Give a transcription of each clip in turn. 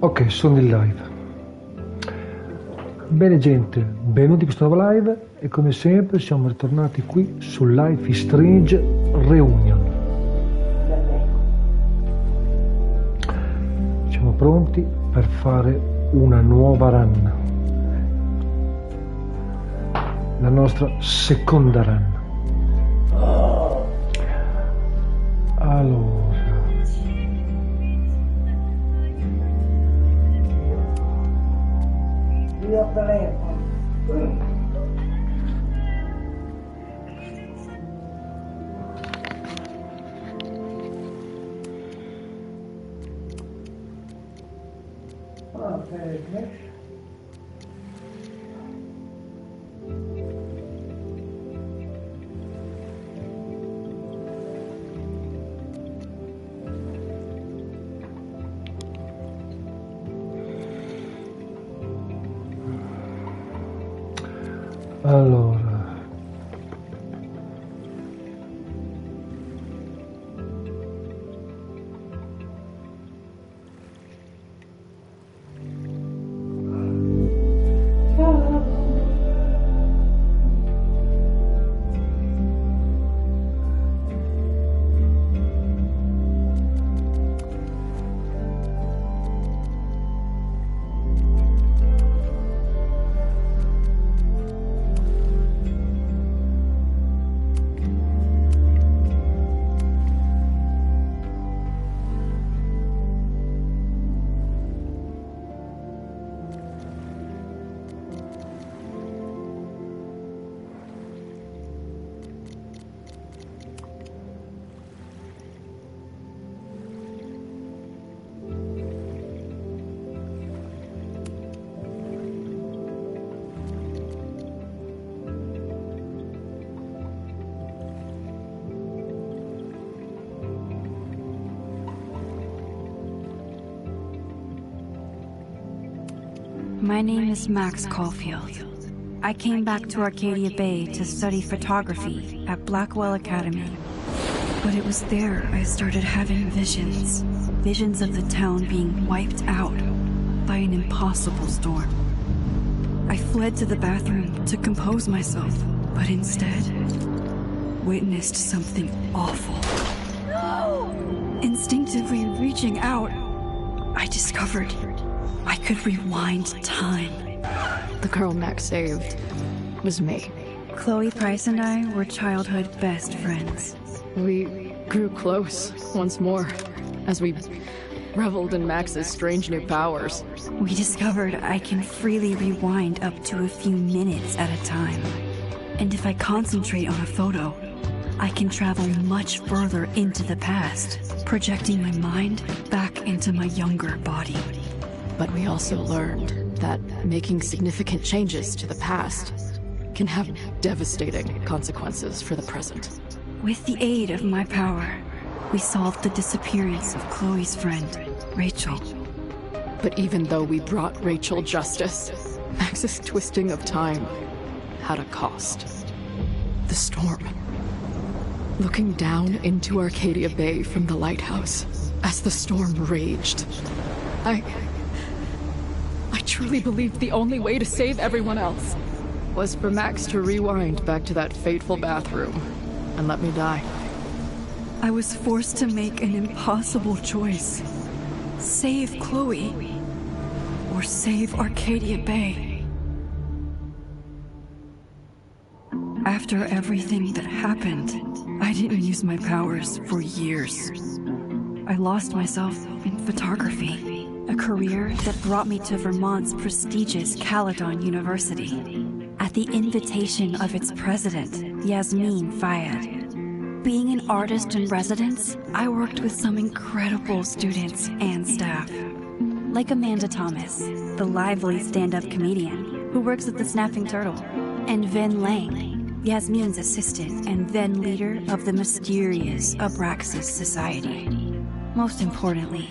Ok, sono in live. Bene gente, benvenuti in questa nuova live e come sempre siamo ritornati qui su Life is Strange Reunion. Siamo pronti per fare una nuova run, la nostra seconda run. Allora, io telefono. Okay. allora. My name is Max Caulfield. I came back to Arcadia Bay to study photography at Blackwell Academy. But it was there I started having visions. Visions of the town being wiped out by an impossible storm. I fled to the bathroom to compose myself, but instead witnessed something awful. No! Instinctively reaching out, I discovered I could rewind time. The girl Max saved was me. Chloe Price and I were childhood best friends. We grew close once more as we reveled in Max's strange new powers. We discovered I can freely rewind up to a few minutes at a time. And if I concentrate on a photo, I can travel much further into the past, projecting my mind back into my younger body. But we also learned that making significant changes to the past can have devastating consequences for the present. With the aid of my power, we solved the disappearance of Chloe's friend, Rachel. But even though we brought Rachel justice, Max's twisting of time had a cost. The storm. Looking down into Arcadia Bay from the lighthouse, as the storm raged, I truly believed the only way to save everyone else was for Max to rewind back to that fateful bathroom and let me die. I was forced to make an impossible choice. Save Chloe, or save Arcadia Bay. After everything that happened, I didn't use my powers for years. I lost myself in photography. A career that brought me to Vermont's prestigious Caledon University, at the invitation of its president, Yasmin Fayyad. Being an artist in residence, I worked with some incredible students and staff. Like Amanda Thomas, the lively stand-up comedian who works at the Snapping Turtle, and Vin Lang, Yasmin's assistant and then leader of the mysterious Abraxas Society. Most importantly,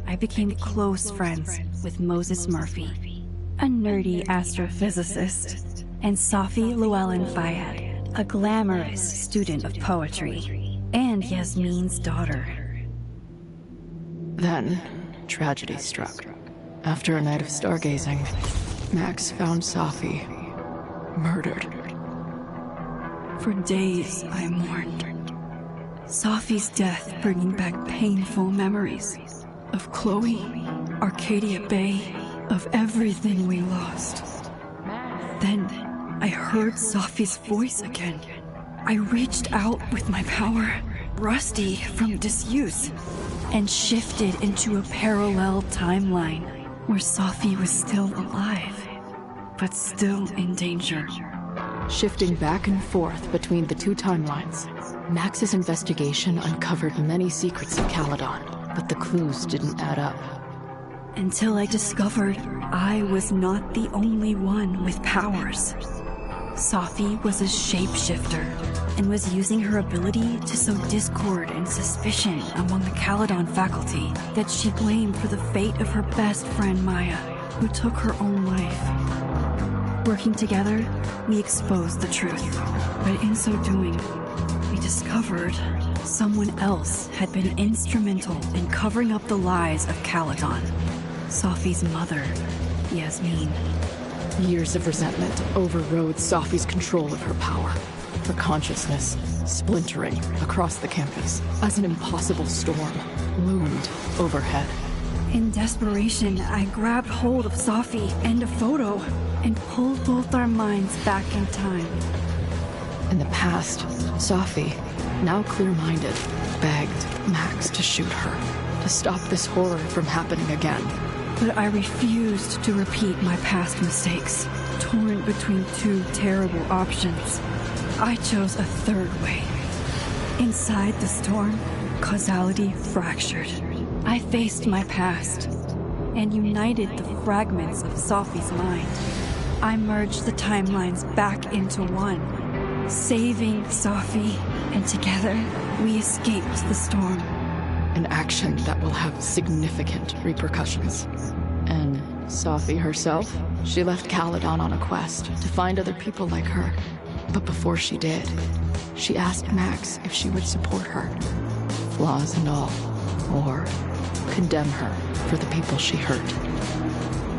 I became close friends with Moses Murphy, a nerdy astrophysicist, and Safi Llewellyn Fayyad, a glamorous student of poetry, and Yasmin's daughter. Then, tragedy struck. After a night of stargazing, Max found Safi murdered. For days, I mourned. Safi's death bringing back painful memories of Chloe, Arcadia Bay, of everything we lost. Then, I heard Safi's voice again. I reached out with my power, rusty from disuse, and shifted into a parallel timeline where Safi was still alive, but still in danger. Shifting back and forth between the two timelines, Max's investigation uncovered many secrets of Caledon, but the clues didn't add up. Until I discovered I was not the only one with powers. Safi was a shapeshifter and was using her ability to sow discord and suspicion among the Caledon faculty that she blamed for the fate of her best friend Maya, who took her own life. Working together, we exposed the truth, but in so doing, we discovered someone else had been instrumental in covering up the lies of Caledon. Safi's mother, Yasmin. Years of resentment overrode Safi's control of her power, her consciousness splintering across the campus as an impossible storm loomed overhead. In desperation, I grabbed hold of Safi and a photo and pulled both our minds back in time. In the past, Safi, now clear-minded, begged Max to shoot her, to stop this horror from happening again. But I refused to repeat my past mistakes, torn between two terrible options. I chose a third way. Inside the storm, causality fractured. I faced my past and united the fragments of Safi's mind. I merged the timelines back into one, saving Safi, and together we escaped the storm. An action that will have significant repercussions. And Safi herself? She left Caledon on a quest to find other people like her. But before she did, she asked Max if she would support her, flaws and all, or condemn her for the people she hurt.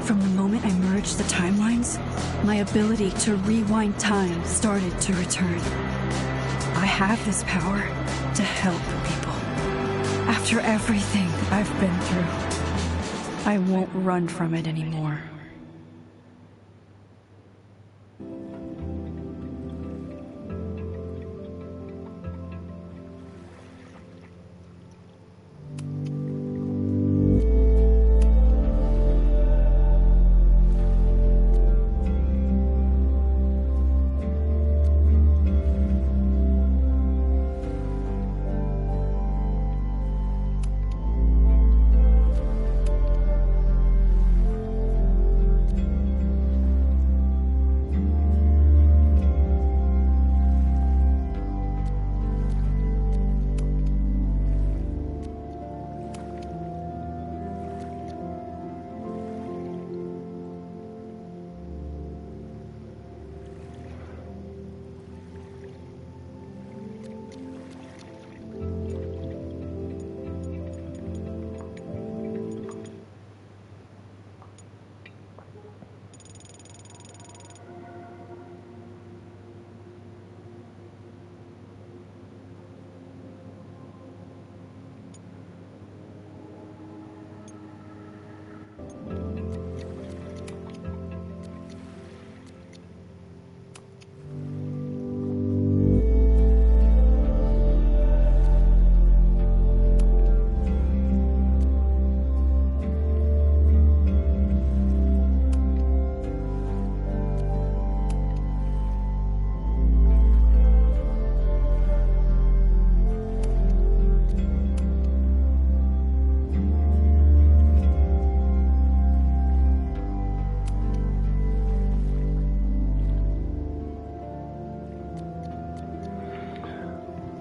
From the moment I merged the timelines, my ability to rewind time started to return. I have this power to help people. After everything I've been through, I won't run from it anymore.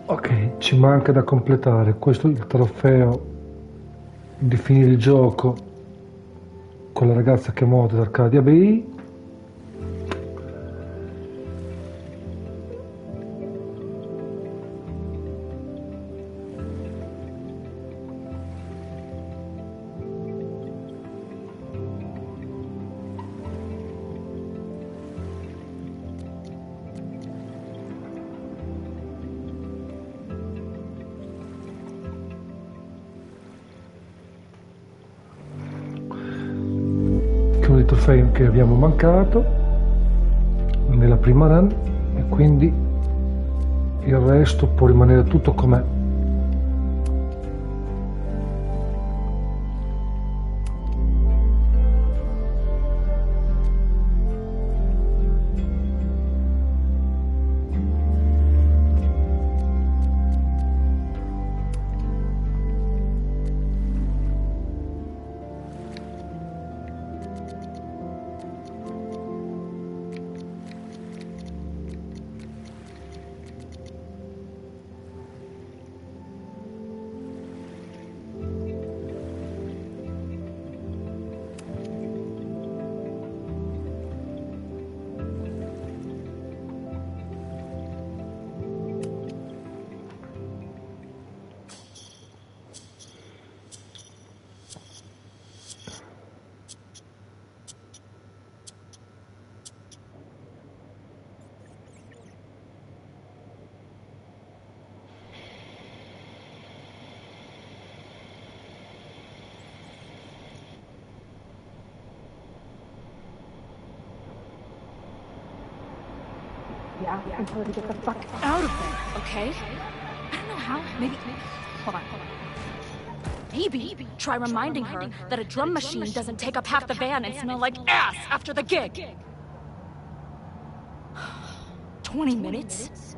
Ok, ci manca da completare. Questo è il trofeo di finire il gioco con la ragazza che muore da Arcadia Bay. i trofei che abbiamo mancato nella prima run, e quindi il resto può rimanere tutto com'è. Yeah, until we get the fuck out of there, okay? I don't know how. Maybe. Hold on. Maybe try reminding her that a drum machine doesn't take up half the van and smell like ass after the gig. 20 minutes?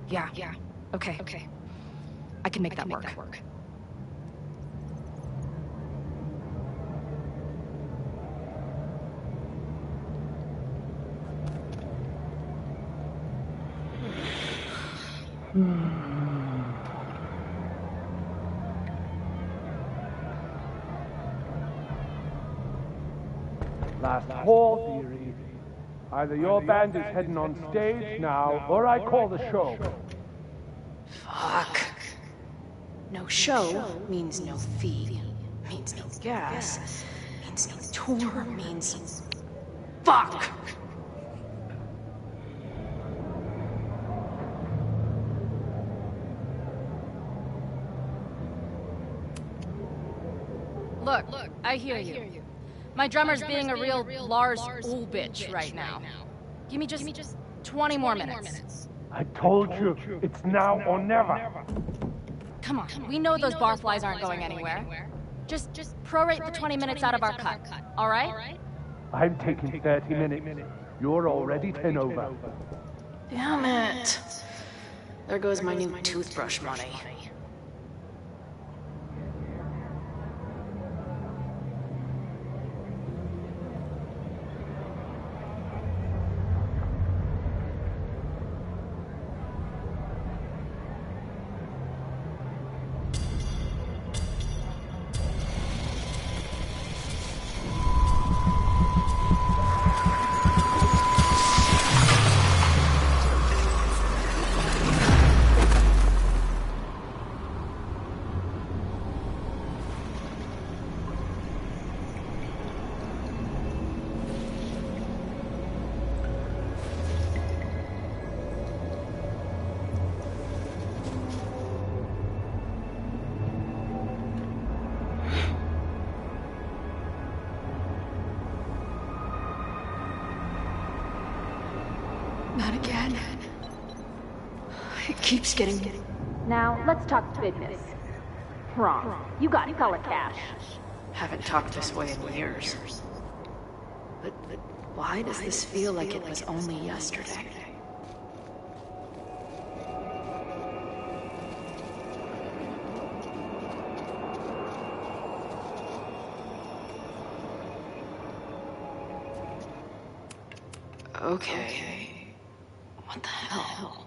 Yeah. Okay. I can make that work. Last call, dearie. Either your band is heading on stage now, or I call the show. Fuck. No show means no fee, means no gas, means no tour, means... Fuck! Look, I hear you. My drummer's being a real Lars Ul bitch right now. Give me just 20 more minutes. I told you, it's now or never. Come on, we know those barflies aren't going anywhere. Just prorate the 20 minutes out of our cut, all right? I'm taking 30 minutes. You're already 10 over. Damn it. There goes my new toothbrush money. Not again. It keeps getting... Now, let's talk business. Wrong. You got hella cash. Haven't talked this way in years. But why does this feel like it was only yesterday? Okay. What the hell?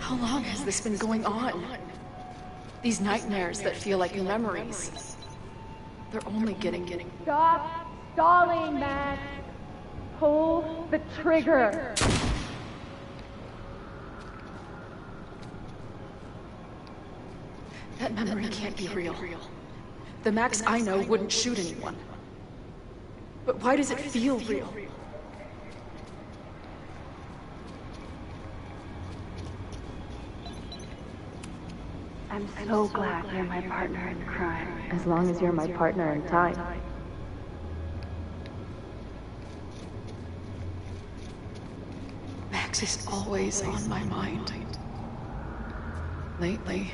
How long has this been going on? These nightmares that feel like memories. They're only getting... Stop stalling, Max. Pull the trigger. That memory can't be real. The Max I know wouldn't shoot anyone. But why does it feel real? I'm so glad you're my partner in crime. As long as you're my partner in time. Max is always on my mind. Lately,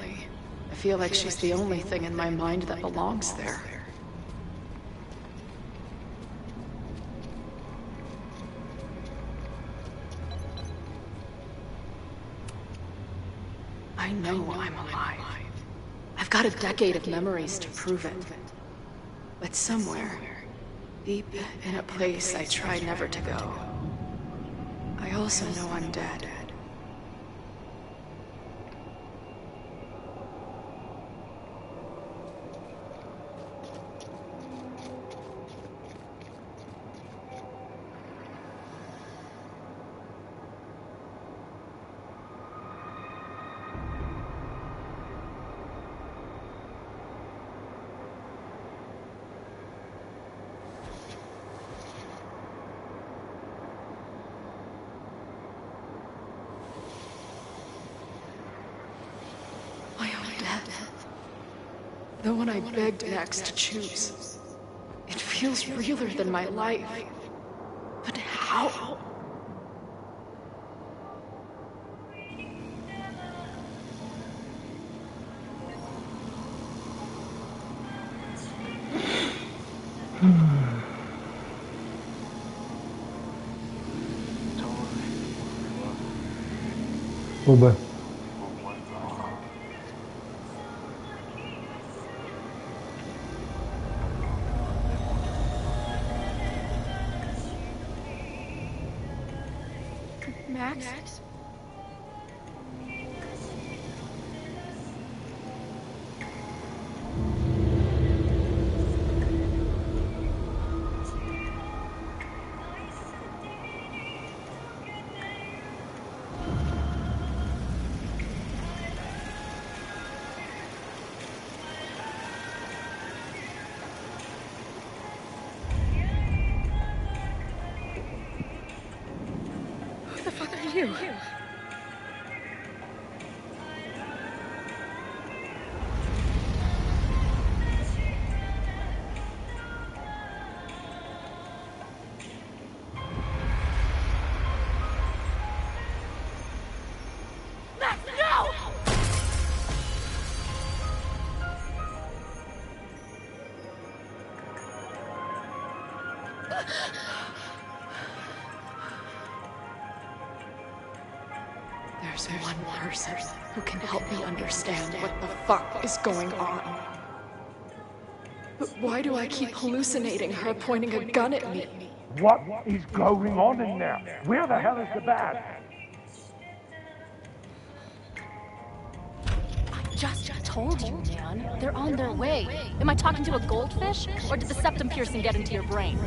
I feel like she's the only thing in my mind that belongs there. I know I'm alive. I've got a decade of memories to prove it. But somewhere, deep in a place I try never to go, I also know I'm dead. The one I begged Max to choose. It feels realer than my life. But how? Vabbè. Max? Who the fuck are you? There's one person who can help me understand what the fuck is going on. But why do I keep hallucinating her pointing a gun at me? What is going on in there? Where the hell is the bad? I just told you, man. They're on their way. Am I talking to a goldfish? Or did the septum piercing get into your brain?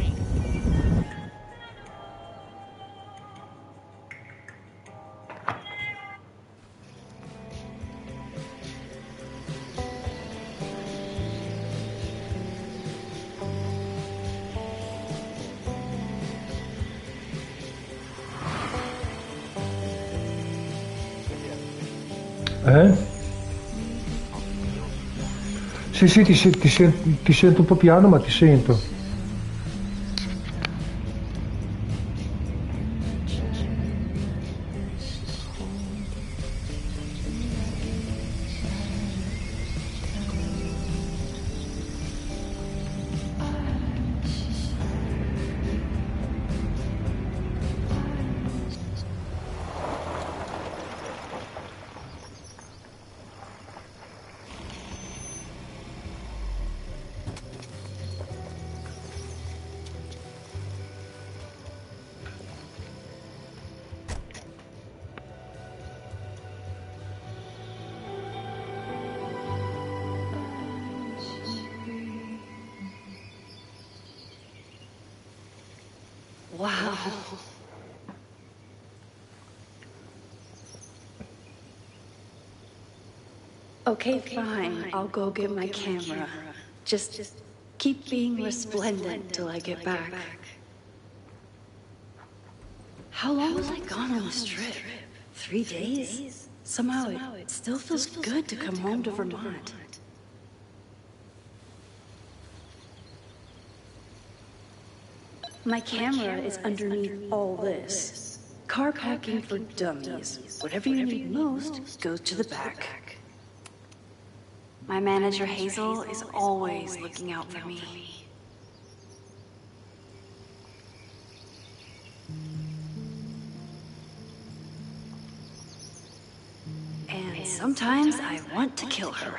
Sì, ti sento un po' piano, ma ti sento. Wow. Okay, fine. I'll go get my camera. Just keep being resplendent till I get back. How long was I gone on this trip? 3 days? Somehow it still feels good to come home to Vermont. My camera is underneath all this. Car packing for dummies. Whatever you need most goes to the back. My manager Hazel is always looking out for me. And sometimes I want to kill her.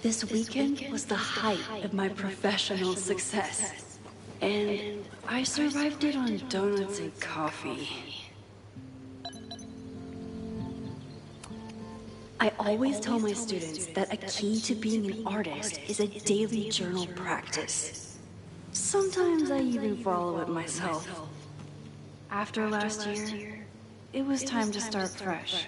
This weekend was the height of my professional success, and I survived it on donuts and coffee. I always tell my students that a key to being an artist is a daily journal practice. Sometimes I even follow it myself. After last year, it was time to start fresh.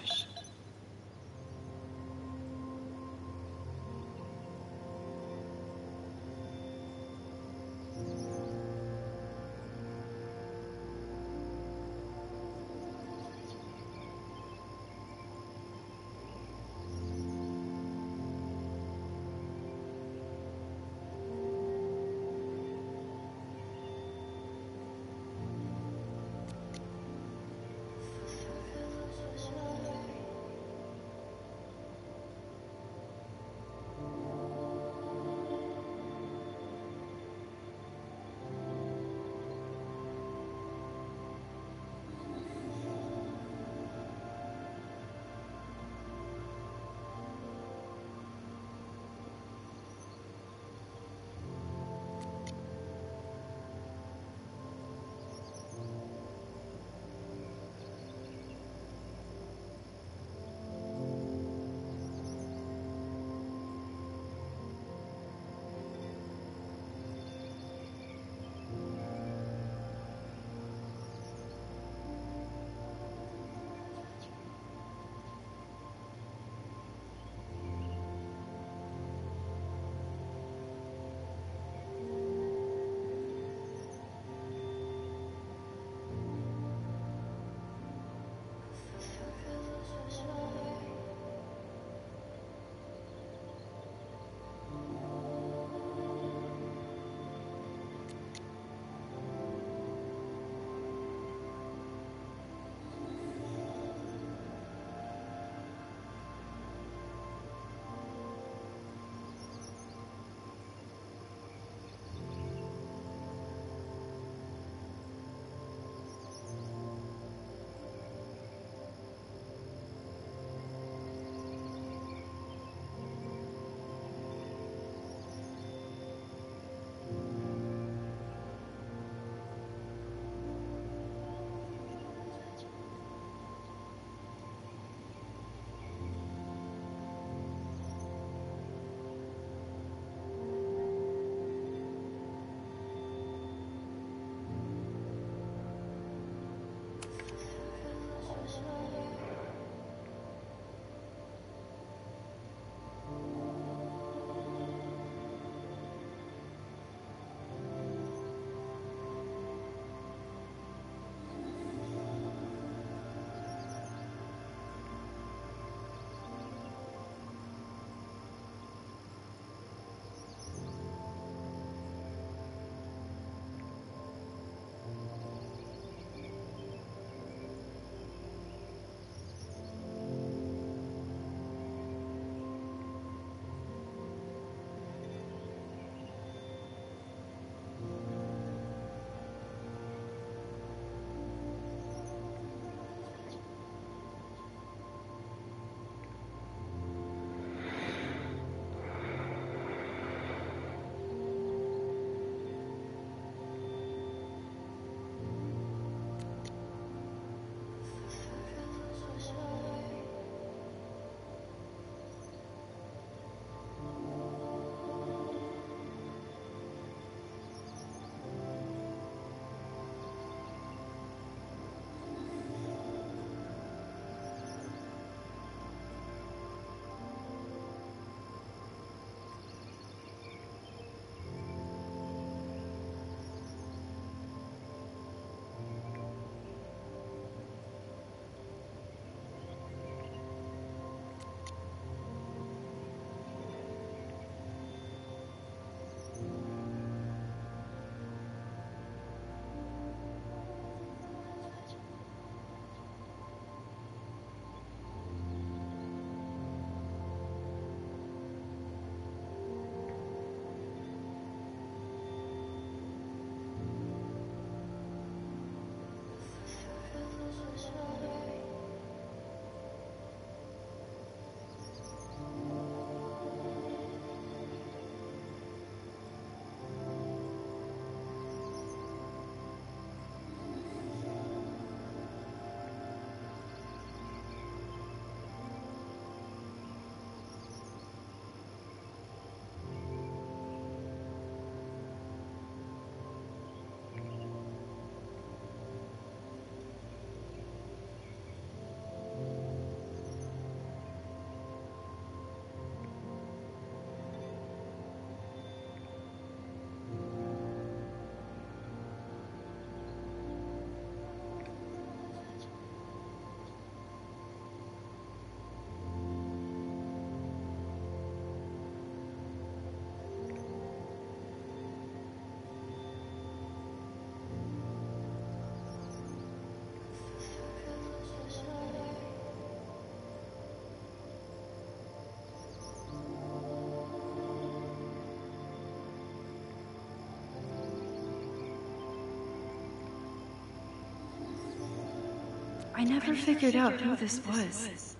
I never figured out who this was.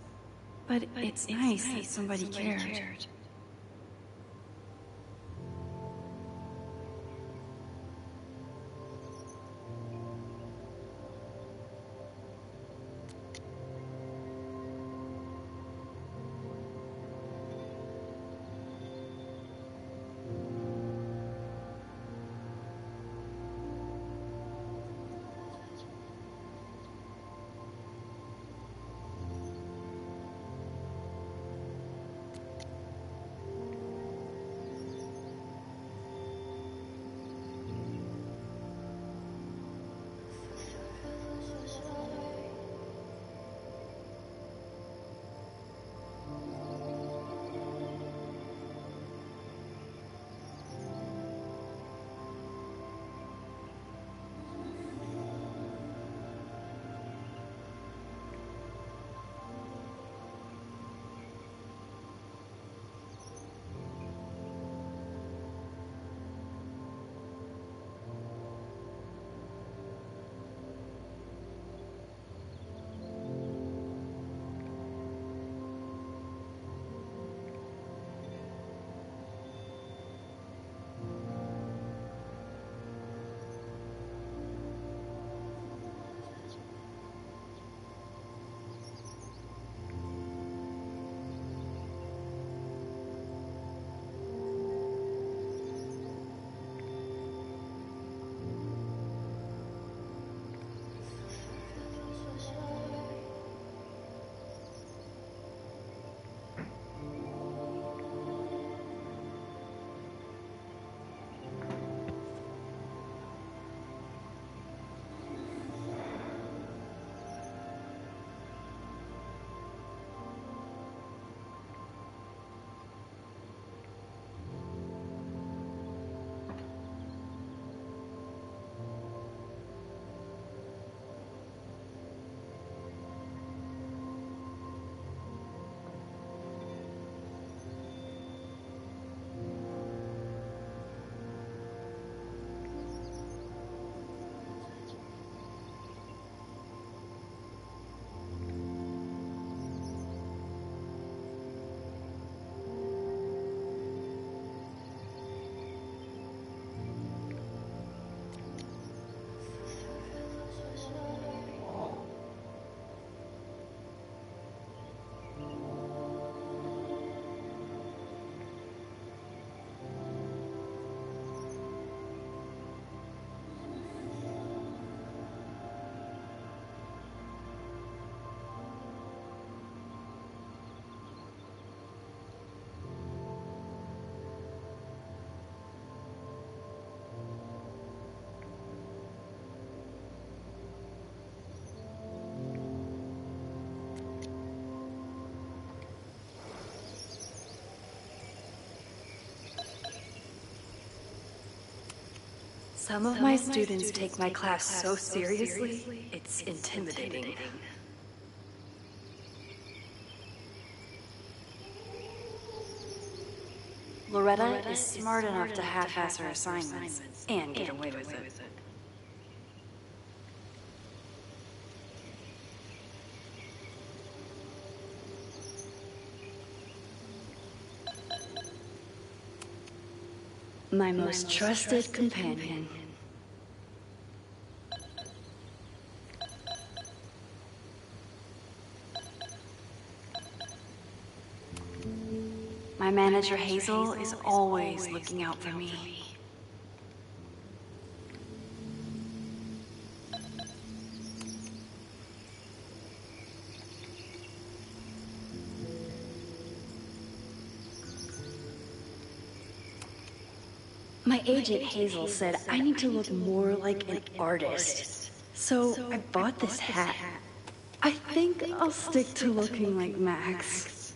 But it's nice that somebody cared. Some of my students take my class so seriously, it's intimidating. Loretta is smart enough to half-ass her assignments and get away with it. My most trusted companion. My manager Hazel is always looking out for me. My agent Hazel said I need to look more like an artist, so I bought this hat. I think I'll stick to looking like Max.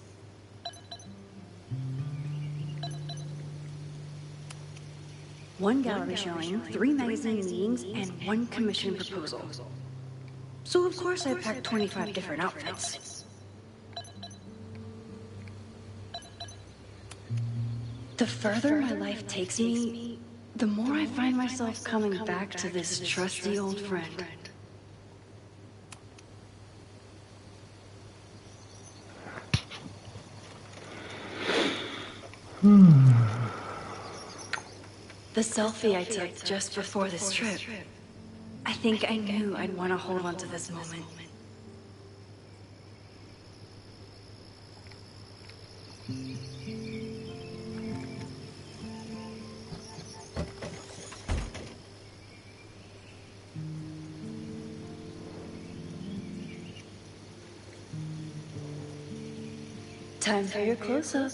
One gallery showing, 3 magazine meetings, and 1 commission proposal. So of course I packed 25 different outfits. The further my life takes me, the more I find myself coming back to this trusty old friend. The selfie I took just before this trip. I think I knew I'd want to hold on to this moment. Time for your close-up.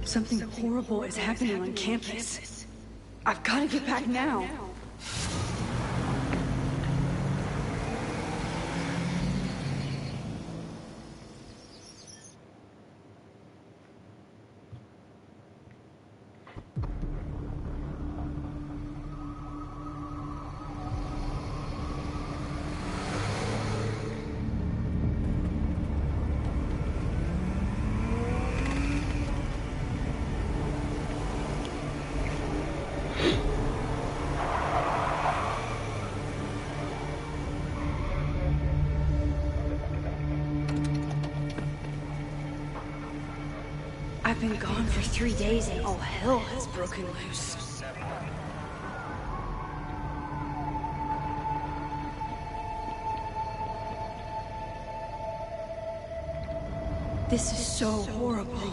Something horrible is happening on campus. I've got to get back now. I've been gone for 3 days and all hell has broken loose. This is so horrible.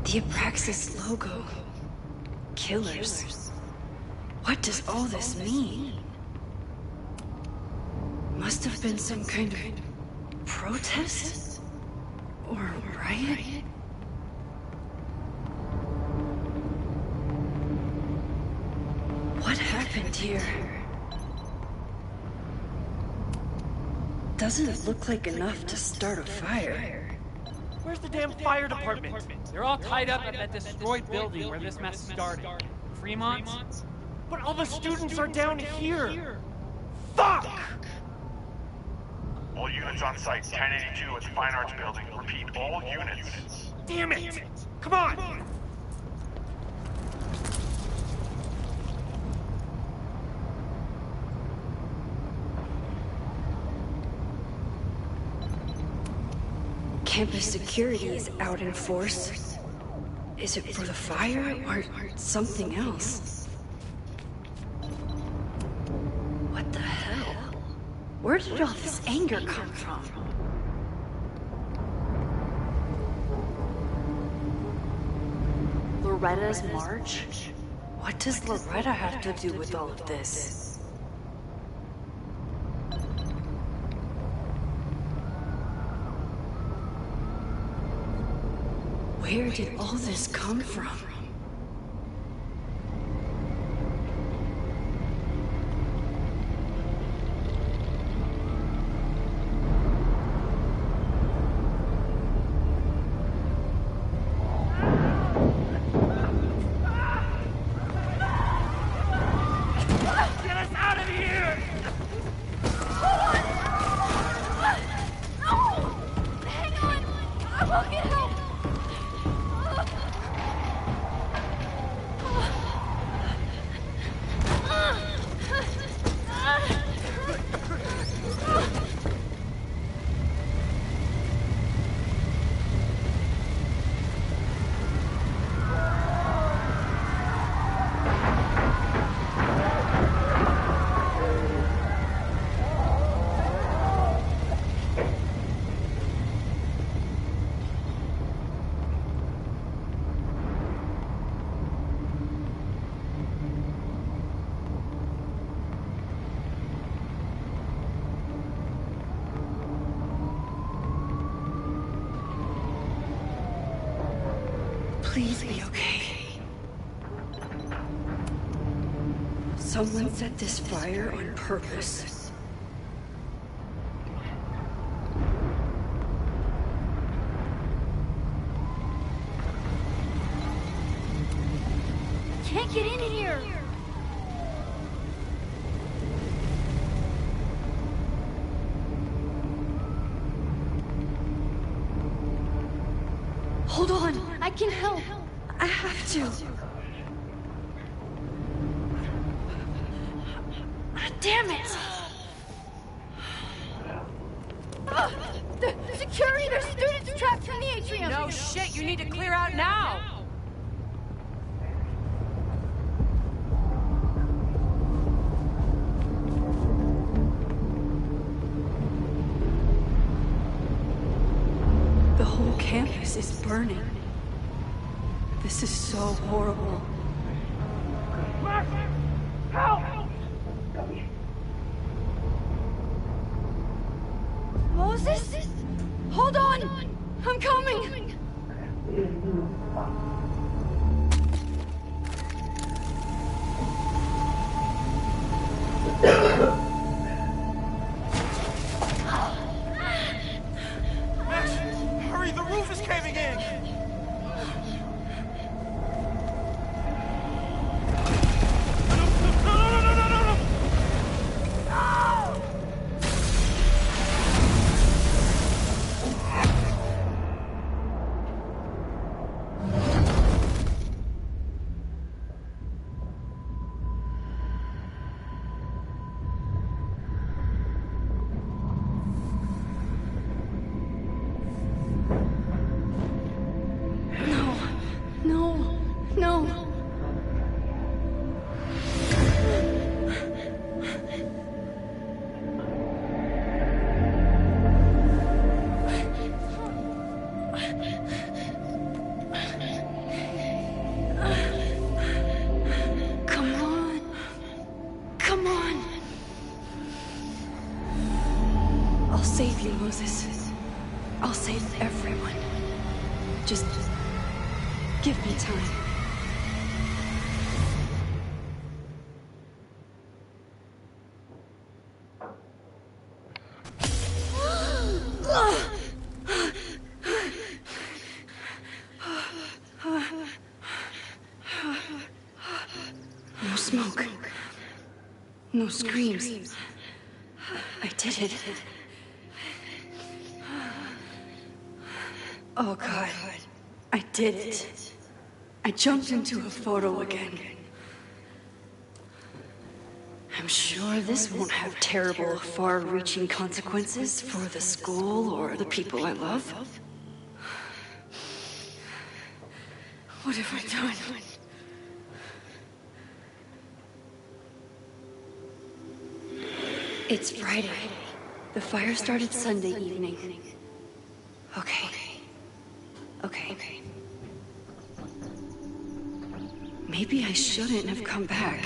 The Abraxas logo. Killers. What does all this mean? Must have been some kind of protest? Or riot? What happened here? Doesn't look like enough to start a fire. Where's the damn fire department? They're all tied up at that destroyed building where this mess started. Fremont's? But all the students are down here! Fuck! All units on site, 1082 at the Fine Arts Building. Repeat, all units. Damn it! Come on! Campus security is out in force. Is it for the fire or something else? What the hell? Where did all this anger come from? Loretta's march? What does Loretta have to do with all of this? Where did all this come from? Please be okay. Someone set this fire on purpose. Can't get in here! Hold on! I can help! I have to! Damn it! The security! There's students trapped in the atrium! No shit, you need to clear out now! The whole campus is burning. This is so horrible. Max! Help! Moses? Hold on! I'm coming! Max, hurry! The roof is caving in! save you, Moses. I'll save everyone. Just give me time. No smoke. No screams. I did it. Oh God, I did it. I jumped into a photo again. I'm sure this won't have terrible, far-reaching consequences for the school or the people I love. What have I done? It's Friday. The fire started Sunday evening. Okay. Maybe I shouldn't have come back.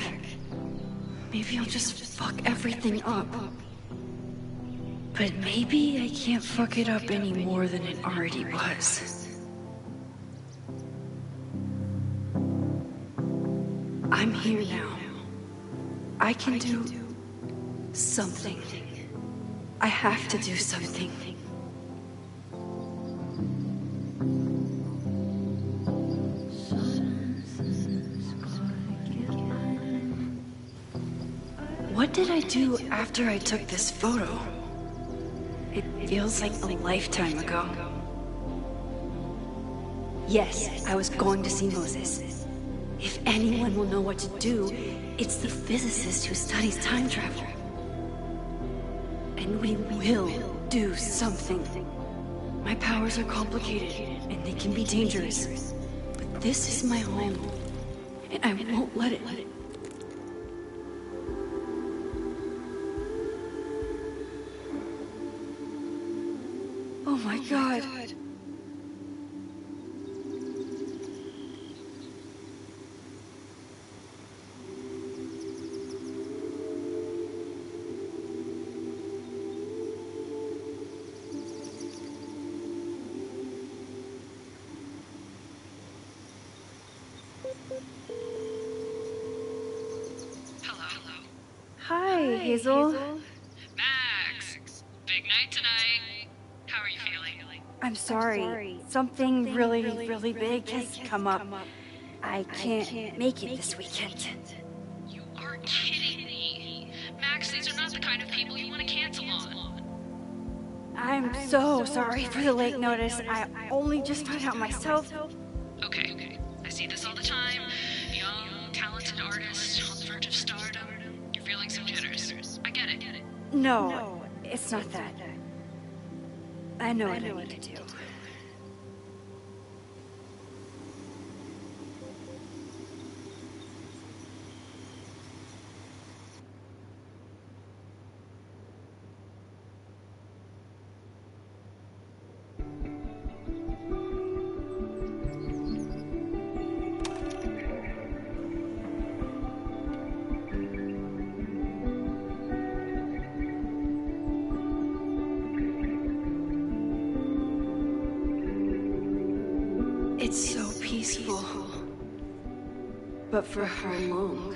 Maybe I'll just fuck everything up. But maybe I can't fuck it up any more than it already was. I'm here now. I can do something. I have to do something. What did I do after I took this photo? It feels like a lifetime ago. Yes, I was going to see Moses. If anyone will know what to do, it's the physicist who studies time travel. And we will do something. My powers are complicated, and they can be dangerous. But this is my home, and I won't let it. Oh my God. Hi, Hazel. Max! Big night tonight. How are you feeling? I'm sorry. Something really big has come up. I can't make it this weekend. You are kidding me. Max, these are not the kind of people you want to cancel on. I'm so sorry for the late notice. I only just found out myself. Okay. I see this all the time. Young, talented artist on the verge of stardom. You're feeling some jitters. I get it. No, it's not that. I know what I need to do. It's so peaceful. But for how long?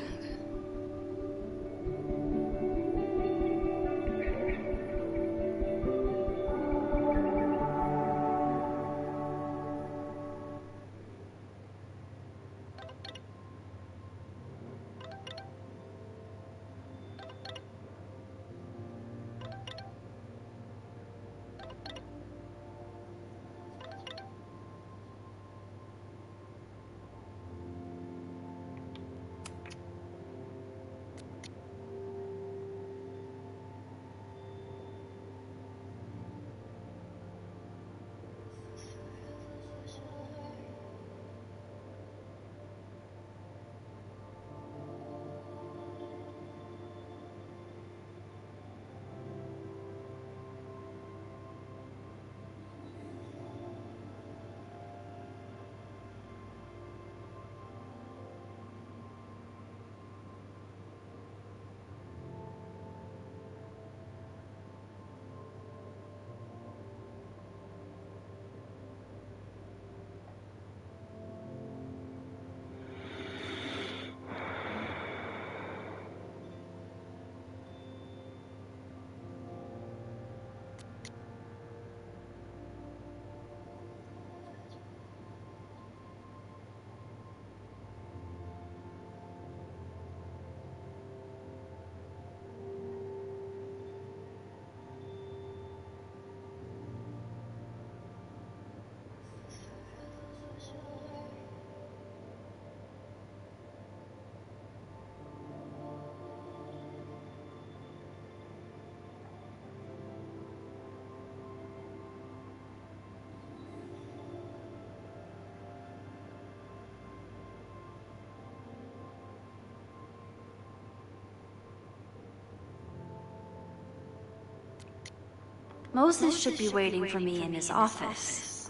Moses should be waiting for me in his office.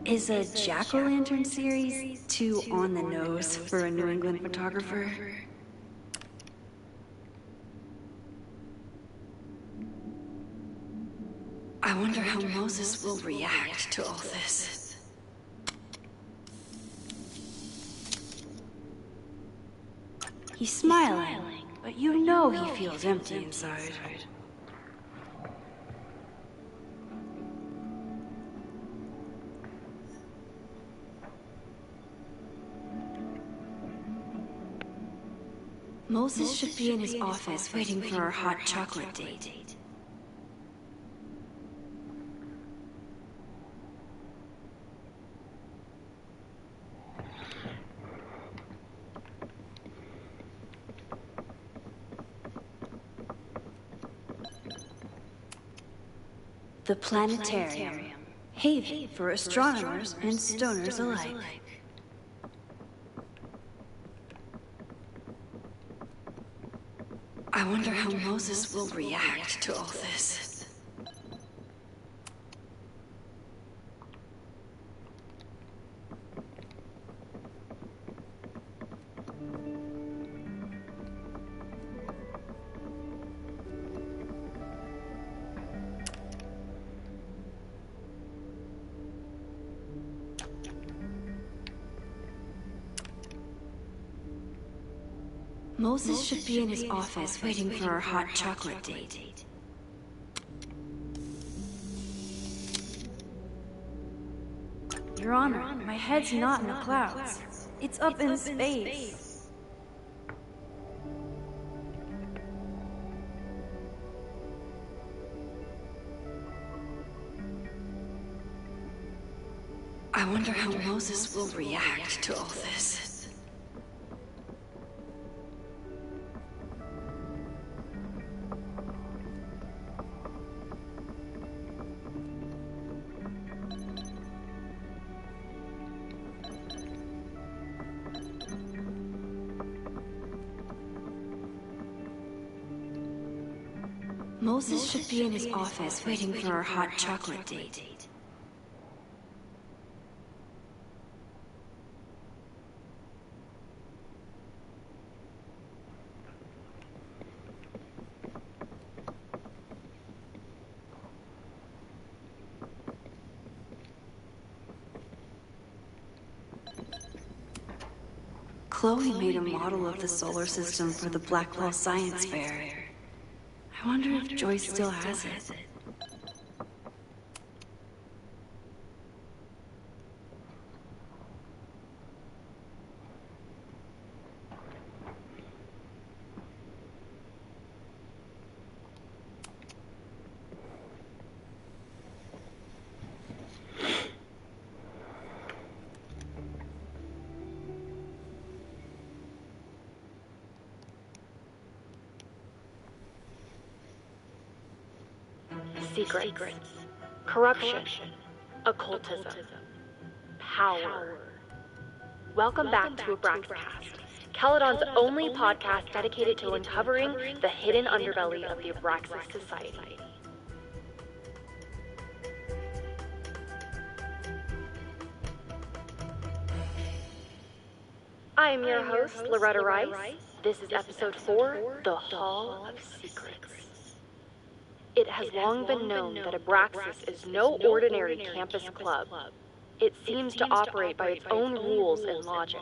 Is a jack-o'-lantern series too on the nose for a New England photographer? I wonder how Moses will react to all this. He's smiling, but you know he feels empty inside. Moses should be in his office waiting for our hot chocolate date. The planetarium, haven for astronomers and stoners alike. I wonder how Moses will react to all this. Moses should be in his office waiting for our hot chocolate date. Your Honor, my head's not in the clouds. It's up in space. I wonder how Moses will react to all this. Moses should be in his office waiting for our hot chocolate date. Chloe made a model of the solar system for the Blackwell Science Fair. I wonder if Joyce still has it. Secrets, corruption, occultism, power. Welcome back to Abraxcast, Caledon's only podcast dedicated to uncovering the hidden underbelly of the Abraxas Society. I am your host, Loretta Rice. This is episode 4, The Hall of Secrets. It has long been known that Abraxas is no ordinary campus club. It seems to operate by its own rules and logic.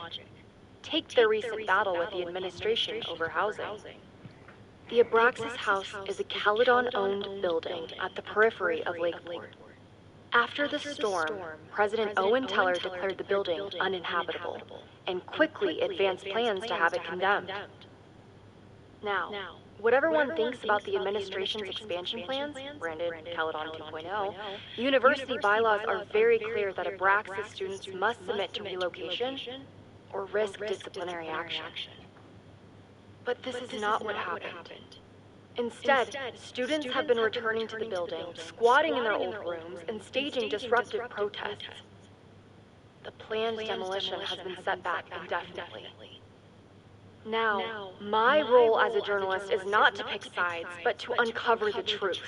Take their recent battle with the administration over housing. The Abraxas House is a Caledon-owned building at the periphery of Lakeport. After the storm, President Owen Teller declared the building uninhabitable and quickly advanced plans to have it condemned. Now, whatever one thinks about the administration's expansion plans, branded Caledon 2.0, university bylaws are very clear that Abraxas students must submit to relocation or risk disciplinary action. But this is not what happened. Instead, students have been returning to the building, squatting in their old rooms, and staging disruptive protests. The planned demolition has been set back indefinitely. Now, my role as a journalist is not to pick sides, but to uncover the truth.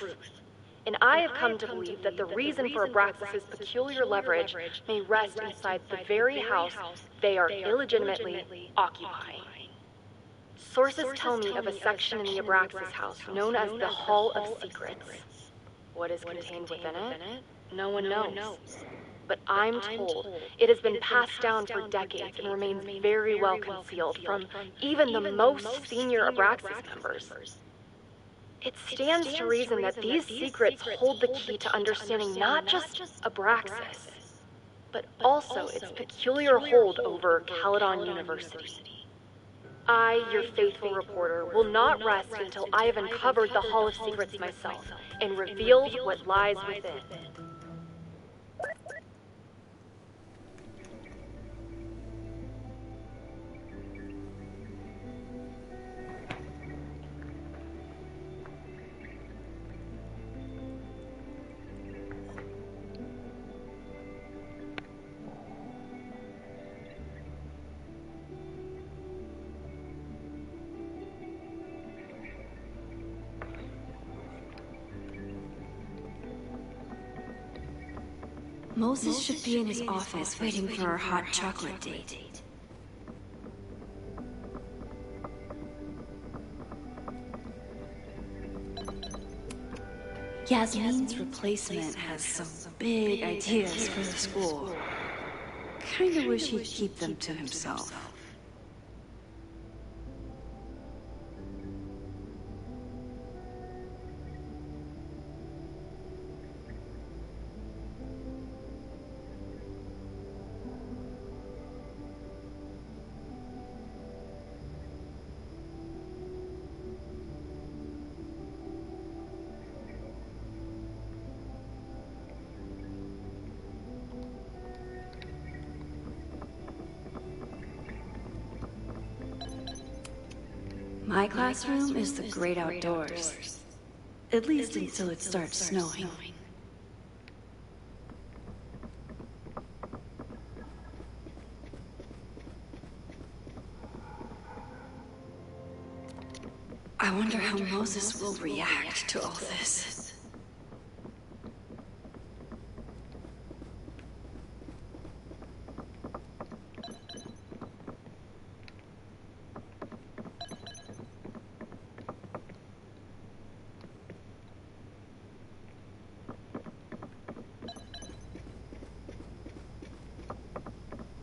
And I have come to believe that the reason for Abraxas' peculiar leverage may rest inside the very house they are illegitimately occupying. Sources tell me of a section in the Abraxas house known as the Hall of Secrets. What is contained within it? No one knows. But I'm told it has been passed down for decades and remains very well concealed from even the most senior Abraxas members. It stands to reason that these secrets hold the key to understanding not just Abraxas, but also its peculiar hold over Caledon University. I, your faithful reporter, will not rest until I have uncovered the Hall of Secrets myself and revealed what lies within. Moses should be in his office waiting for our hot chocolate date. Yasmin's replacement has some big ideas for the school. Kinda wish he'd keep them to himself. My classroom is the great outdoors. At least until it starts snowing. I wonder how Moses will react to all this.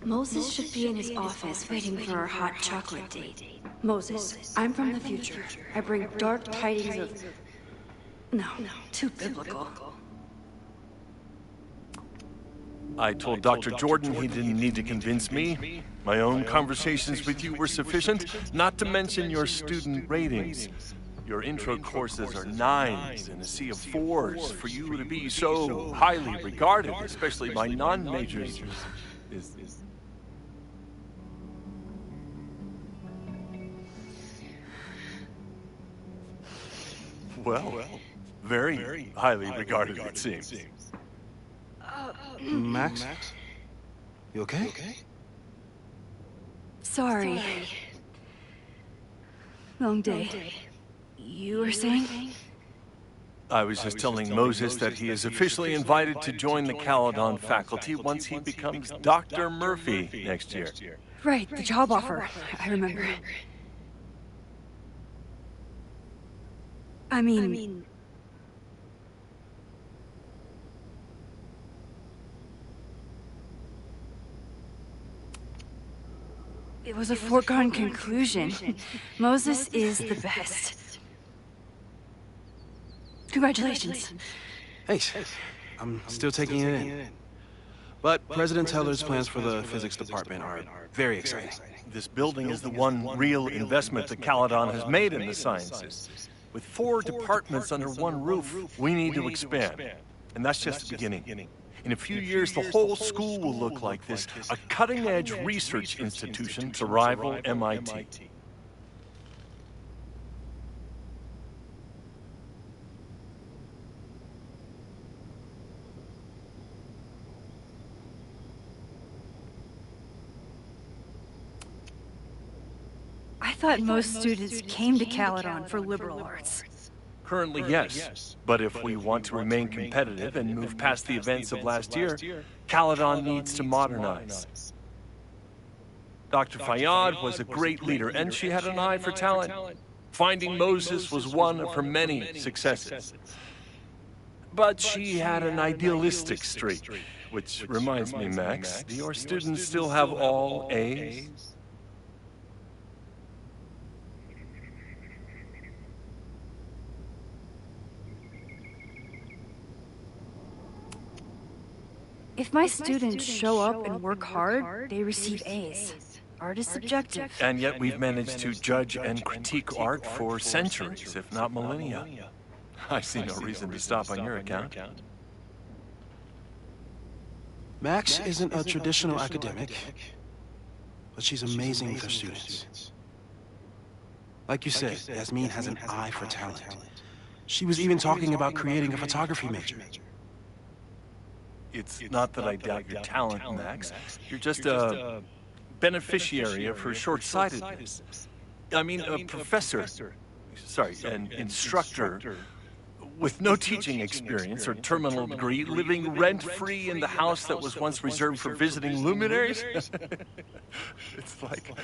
Moses should be in his office waiting for our hot chocolate date. Moses, I'm from the future. I bring dark tidings of... No, too biblical. I told Dr. Jordan he didn't need to convince me. My own conversations with you were sufficient, not to mention your student ratings. Your intro courses are 9s and a sea of 4s. For you to be so highly regarded, especially by non-majors, is... Well, very highly regarded, it seems. Max? You okay? Sorry. Long day. You were saying? I was just telling Moses that he is officially invited to join the Caledon faculty once he becomes Dr. Murphy next year. Right, the job offer. I remember. I mean... It was a foregone conclusion. Moses is the best. Congratulations. Thanks. I'm still taking it in. But President Teller's plans for the physics department are very exciting. This building is the one real investment that Caledon has made in the sciences. With 4 departments under one roof, we need to expand. And that's just the beginning. In a few years, the whole school will look like this, a cutting-edge research institution to rival MIT. I thought most students came to Caledon for liberal arts. Currently, yes. But if we want to remain competitive and move past the events of last year, Caledon needs to modernize. Dr. Fayyad was a great leader, and she had an eye for talent. Finding Moses was one of her many successes. But she had an idealistic streak, which reminds me, Max, do your students still have all A's? If my students show up and work hard, they receive A's. Art is subjective. And yet we've managed to judge and critique art for centuries, if not millennia. I see no reason to stop on your account. Max isn't a traditional academic, but she's amazing with her students. Like you said, Yasmin has an eye for talent. She was even talking about creating a photography major. It's not that I doubt your talent, Max. You're just a beneficiary of her short-sightedness. I mean, a professor, an instructor, with no teaching experience or terminal degree, living rent-free in the house that was once reserved for visiting luminaries? It's like,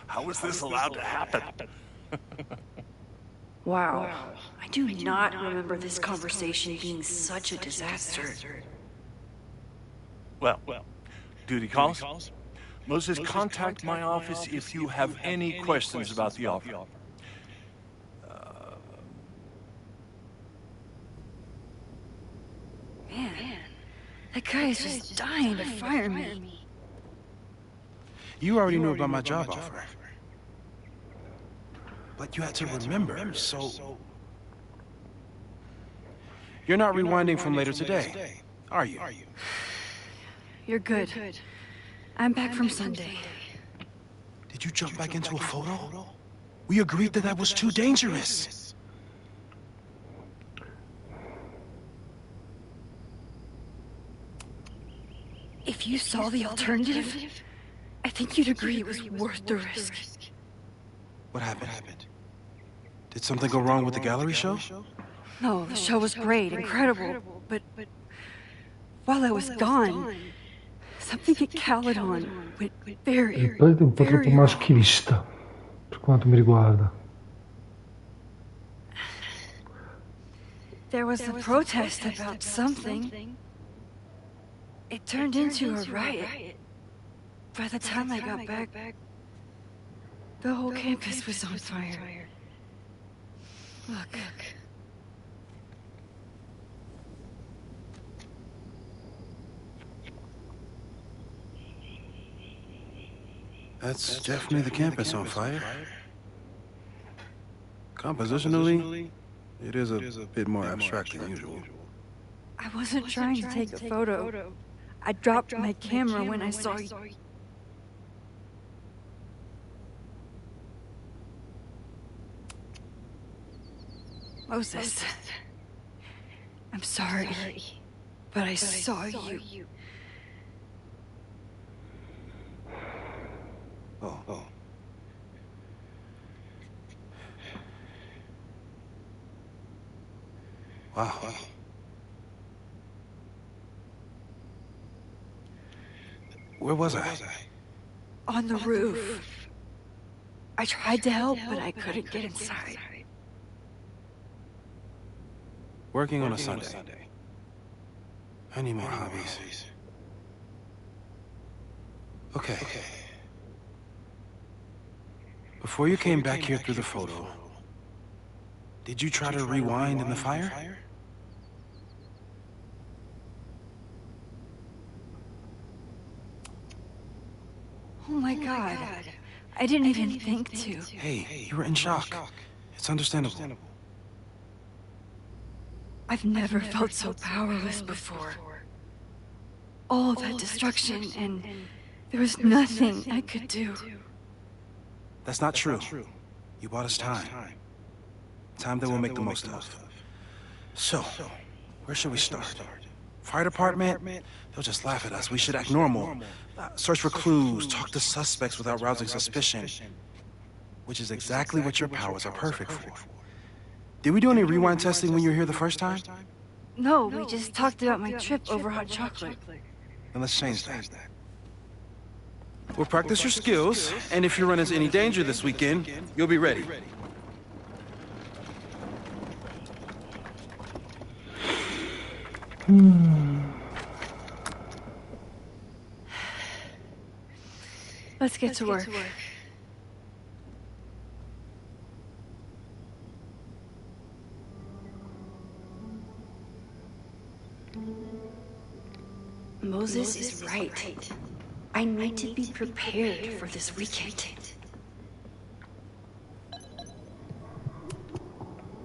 how was this allowed to happen? Wow. I do not remember this conversation being such a disaster. Well, duty calls. Moses, contact my office if you have any questions about the offer. Man, that guy is just dying to fire me. You already knew about my job offer. But you had to remember, so... You're not rewinding from later today, are you? You're good. I'm back from Sunday. Did you jump back into a photo? We agreed that was too dangerous. If you saw the alternative, I think you'd agree it was worth the risk. What happened? Did something go wrong with the gallery show? No, the show was great, incredible, but while I was gone, something at Caledon went very, Ripeto, un po' troppo maschilista, per quanto mi riguarda. There was a protest about something. It turned into a riot. By the time I got back, the whole campus was on fire. Look. That's definitely the campus on fire. Compositionally, it is a bit more abstract than usual. I wasn't trying to take a photo. I dropped my camera when I saw you. Moses, I'm sorry, but I saw you. Oh. Wow. Where was I? On the roof. I tried to help, but I couldn't get inside. Working on a Sunday. I need more hobbies. Okay. Before you came back here through the photo, did you try to rewind in the fire? Oh my God. I didn't even think to. Hey, you were in shock. It's understandable. I've never felt so powerless before. All that destruction, and there was nothing I could do. That's not true. You bought us time. Time that we'll make the most of. So, where should we start? Fire department? They'll just laugh at us. We should act normal. Search for clues, talk to suspects without rousing suspicion. Which is exactly what your powers are perfect for. Did we do any rewind testing when you were here the first time? No, we just talked about my trip over hot chocolate. Then let's change that. We'll practice your skills, and if you run into any danger this weekend, you'll be ready. Let's get to work. Moses is right. I need to be prepared for this weekend.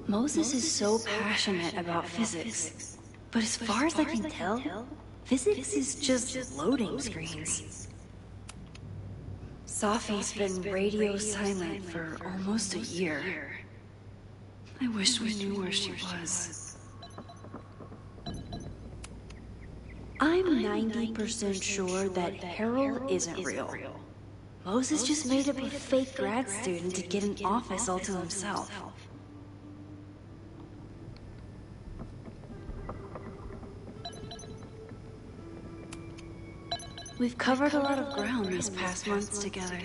Moses is so passionate about physics, but as far as I can tell, physics is just loading screens. Safi's been radio silent for almost a year. I wish we knew where she was. I'm 90% sure that Harold isn't real. Moses just made up a fake grad student to get an office all to himself. We've covered a lot of ground these past months together.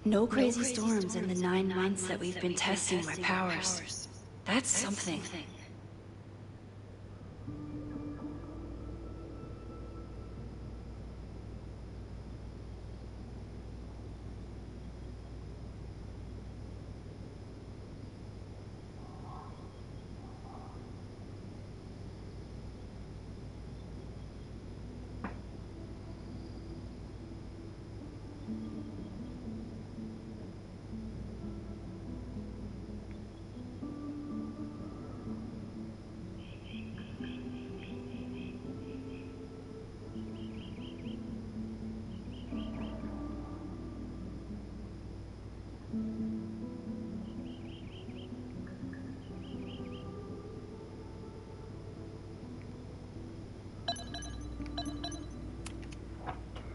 No crazy storms in the 9 months that we've been testing my powers. That's something.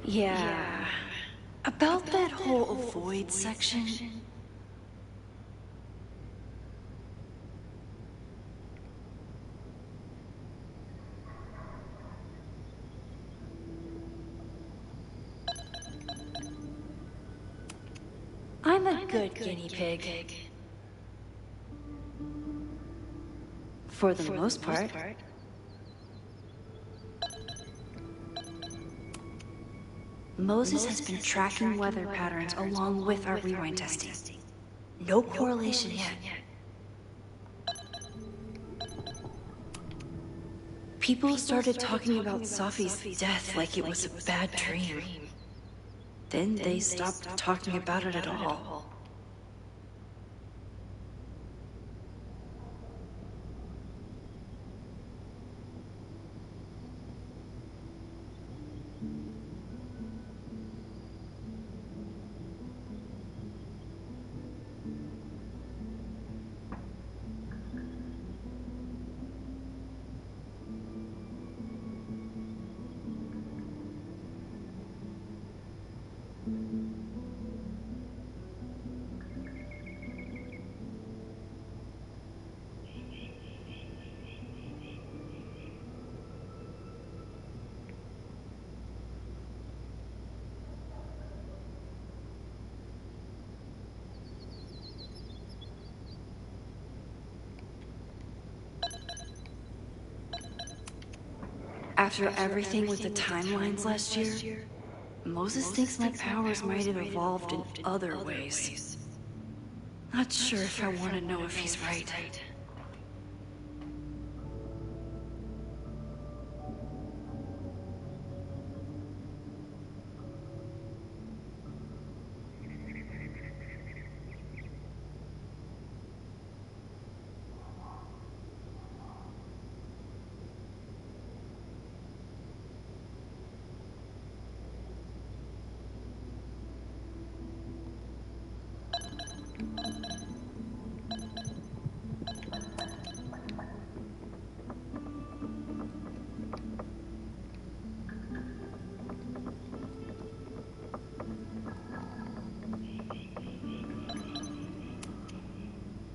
Yeah. About that whole avoid section. I'm a good guinea pig. For the most part. Moses has been tracking weather patterns along with our rewind testing. No correlation yet. People started talking about Safi's death like it was a bad dream. Then they stopped talking about it at all. After everything with the timelines last year, Moses thinks my powers might have evolved in other ways. Not sure if I want to know if he's right.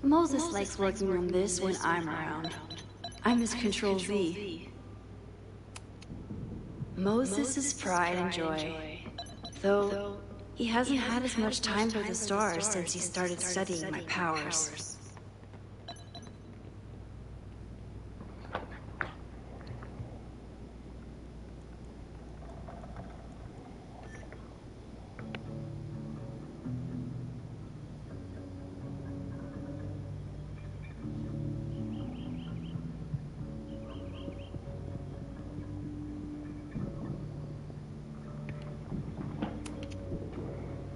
Moses likes working on this when I'm around. I'm his Control Z. Moses' pride and joy. Though he hasn't had as much time for the stars since he started studying my powers.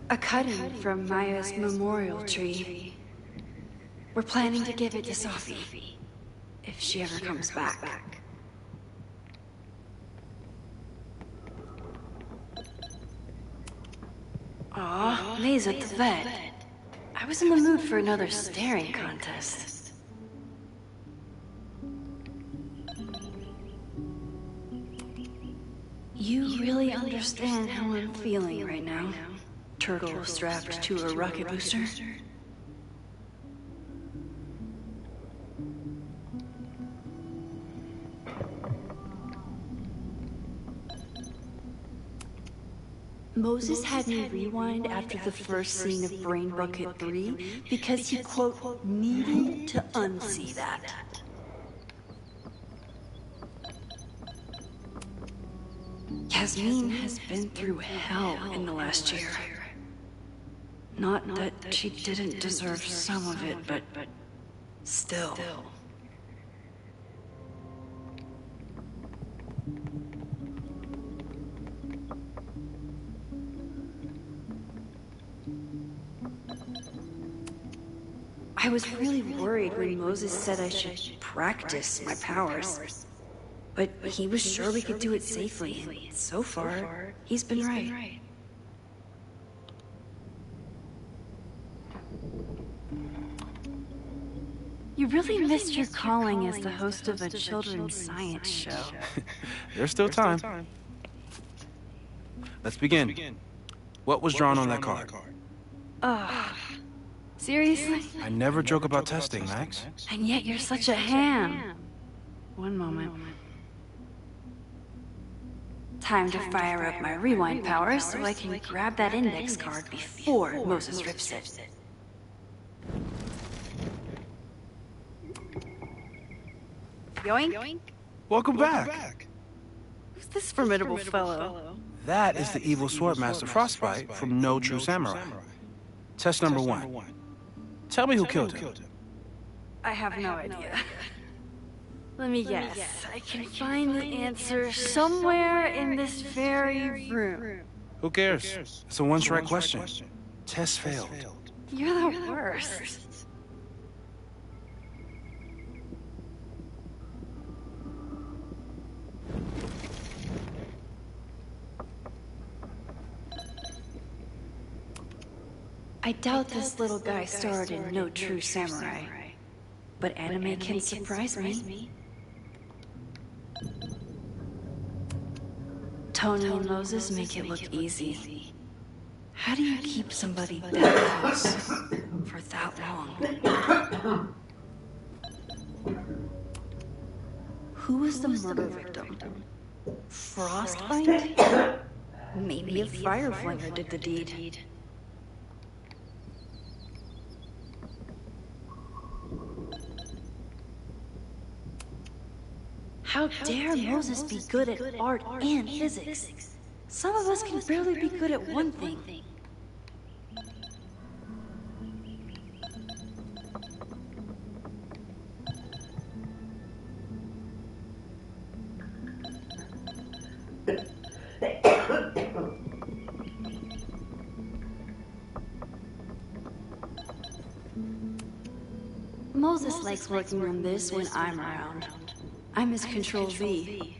A cut-in from Maya's memorial tree. We're planning to give it to Safi, if she ever comes back. Aw, May's at the vet. I was in the mood for another staring contest. You really understand how I'm feeling right now? Turtle strapped to a rocket booster. Moses had me rewind after the first scene of Brain Bucket 3 because he, quote, needed to unsee that. Yasmin has been through hell in the last year. Not that she didn't deserve some of it, but still. I was really worried when Moses said I should practice my powers. But he was sure we could do it safely, and so far, he's been right. You really missed your calling as the host of a children's science show. There's still time. Let's begin. What was drawn on that card? Seriously? I never joke about testing, Max. And yet you're such a ham. One moment. Time to fire up my rewind powers so I can grab that index card before Moses rips it. Yoink? Welcome back. Who's this formidable fellow? That is the evil Swordmaster Frostbite from No True Samurai. Test number 1. Tell me who killed him. I have no idea. Let me guess. I can find the answer somewhere in this very room. Who cares? It's a one-strike question. Test failed. You're the worst. I doubt this little guy starred in No True Samurai, but anime can surprise me. Tony and Moses make it look easy. How do you keep somebody that close for that long? Who was the murder victim? Frostbite? Maybe a fireflinger did the deed. How dare Moses be good at art and physics? Some of us can barely be good at one thing. Moses likes working on this when I'm around. I'm his Control-V.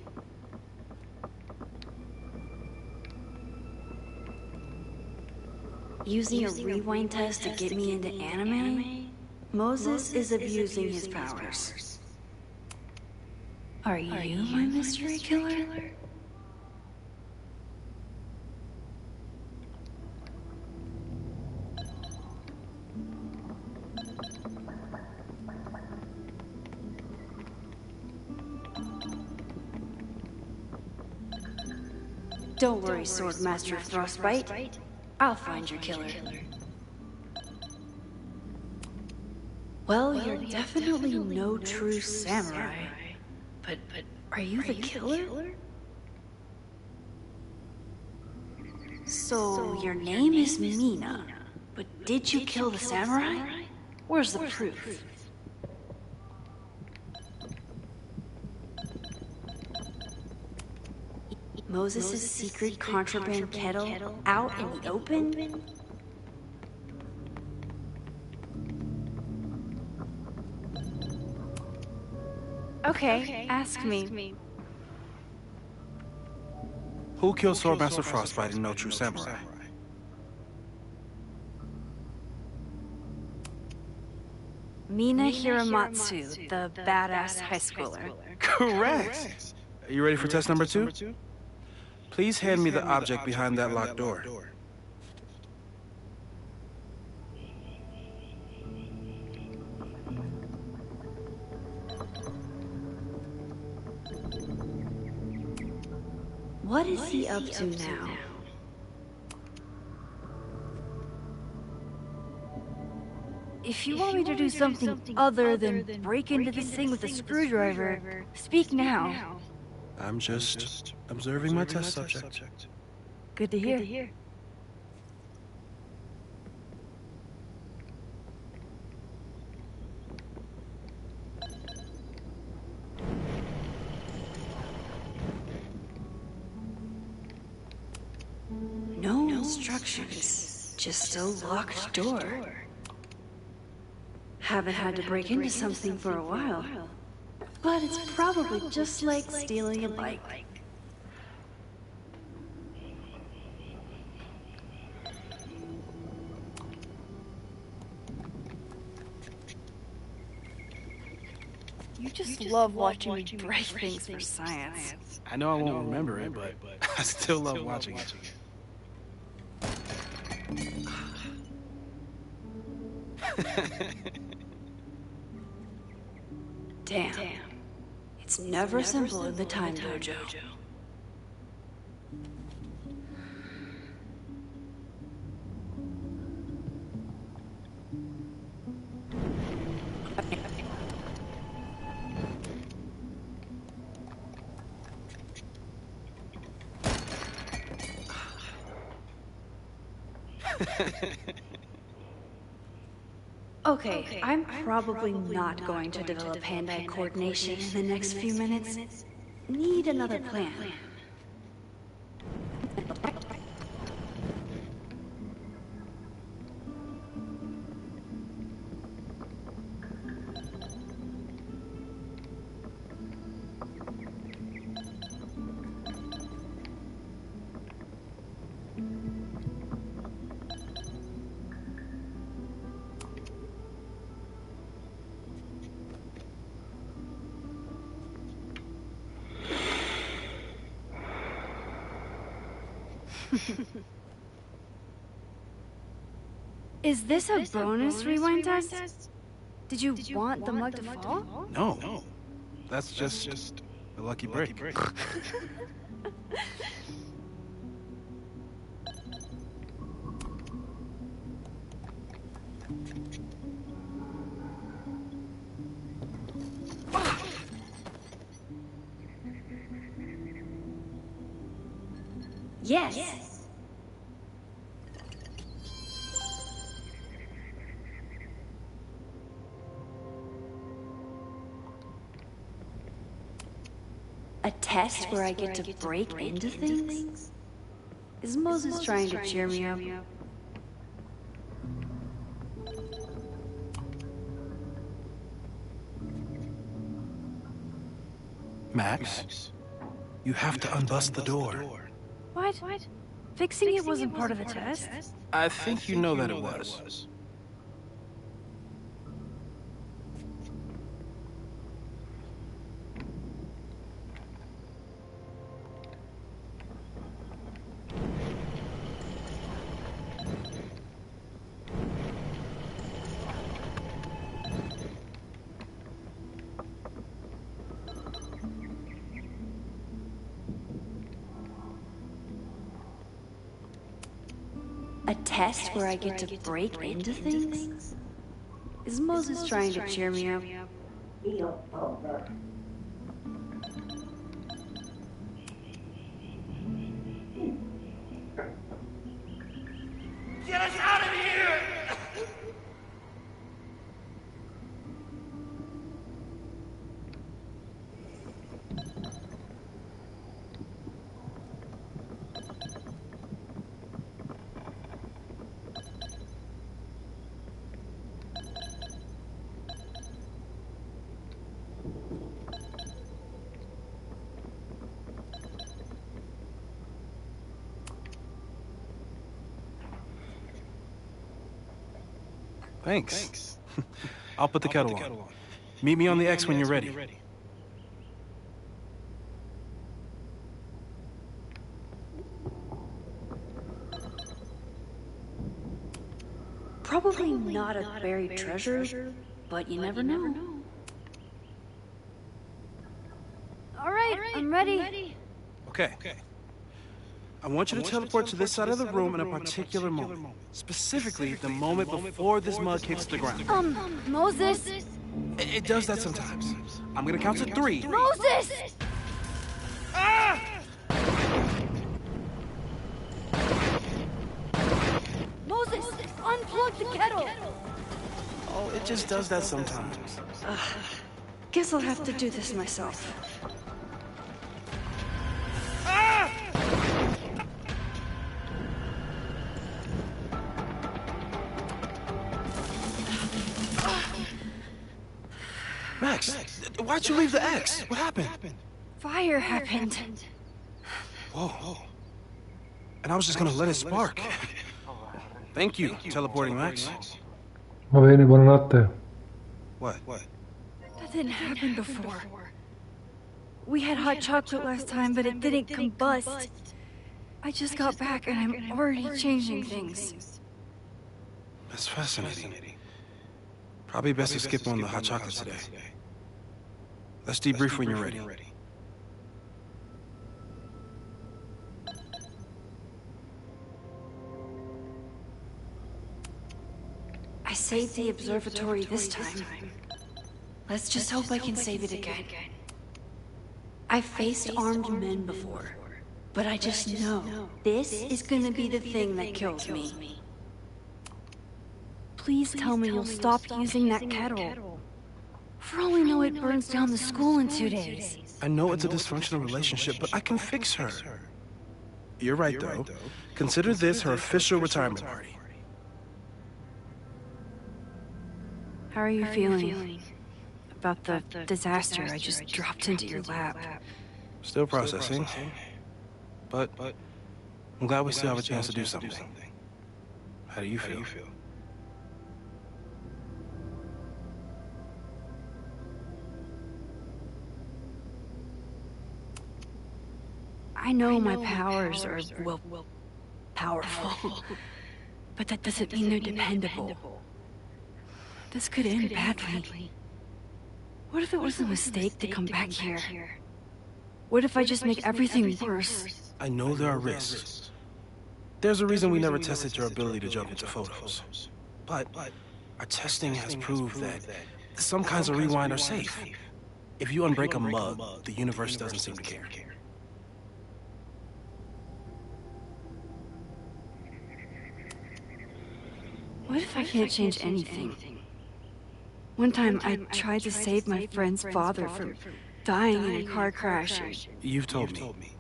Using a rewind test to get me into anime? Moses is abusing his powers. Are you my mystery killer? Don't worry, Swordmaster Frostbite. I'll find your killer. Well, you're definitely no true samurai. But are you the killer? So, your name is Mina, but did you kill the samurai? Where's the proof? Moses' secret contraband kettle out in the open? Okay, ask me. Who killed Swordmaster Frostbite in No True Samurai? Mina Hiramatsu, the badass high schooler. Correct! Are you ready for test number 2? Please hand me the object behind that locked door. What is he up to now? If you want me to do something other than break into this thing with a screwdriver, speak now. I'm just observing my test subject. Good to hear. No instructions, just a locked door. Haven't had to break into something for a while. But it's probably just like stealing a bike. You just love watching me break things for science. I know I won't remember it, but I still love watching it. Damn. It's never simple in the time dojo. Okay, I'm probably not going to develop hand-eye coordination in the next few minutes. Need another plan. Is this a bonus rewind test? Did you want the mug to fall? No. That's just a lucky break. Yes. A test where I get to break into things? Is Moses trying to cheer me up? Max, you have to unbust the door. What? Fixing it wasn't part of the test? I think you know that it was. A test where I get to break into things? Is Moses trying to cheer me up? Get us out of here! Thanks. I'll put the kettle on. Meet me on the X when you're ready. Probably not a buried treasure, but you never know. Alright, I'm ready. Okay. I want you to teleport to this side of the room in a particular moment. Specifically, the moment before this mug hits the ground. Moses? It does that sometimes. I'm gonna count to 3. Moses! Ah! Moses, unplug the kettle! Oh, it just does that sometimes. Guess I'll have to do this myself. Ah! Max, why'd you leave the X? What happened? Fire happened. Whoa. And I was just gonna let it spark. Thank you, teleporting Max. Va bene, buonanotte. What? That didn't happen before. We had hot chocolate last time, but it didn't combust. I just got back and I'm already changing things. That's fascinating. Probably best to skip on the hot chocolate today. Let's debrief when you're ready. I saved the observatory this time. Let's just hope I can save it again. I've faced armed men before, but I just know this is gonna be the thing that kills me. Please tell me you'll stop using that kettle. For all we know, it burns down the school in 2 days. I know it's a dysfunctional relationship, but I can fix her. You're right, though. Consider this her official retirement party. How are you feeling about the disaster I just dropped into your lap? Still processing, but I'm glad we still have a chance to do something. How do you feel? I know my powers are, well, powerful, but that doesn't mean they're dependable. This could end badly. What if it was a mistake to come back here? What if I just make everything worse? I know there are risks. There's a reason we never tested your ability to jump into photos. But our testing has proved that some kinds of rewind are safe. If you unbreak a mug, the universe doesn't seem to care. What if I can't change anything? One time I tried to save my friend's father from dying in a car crash. You've told me.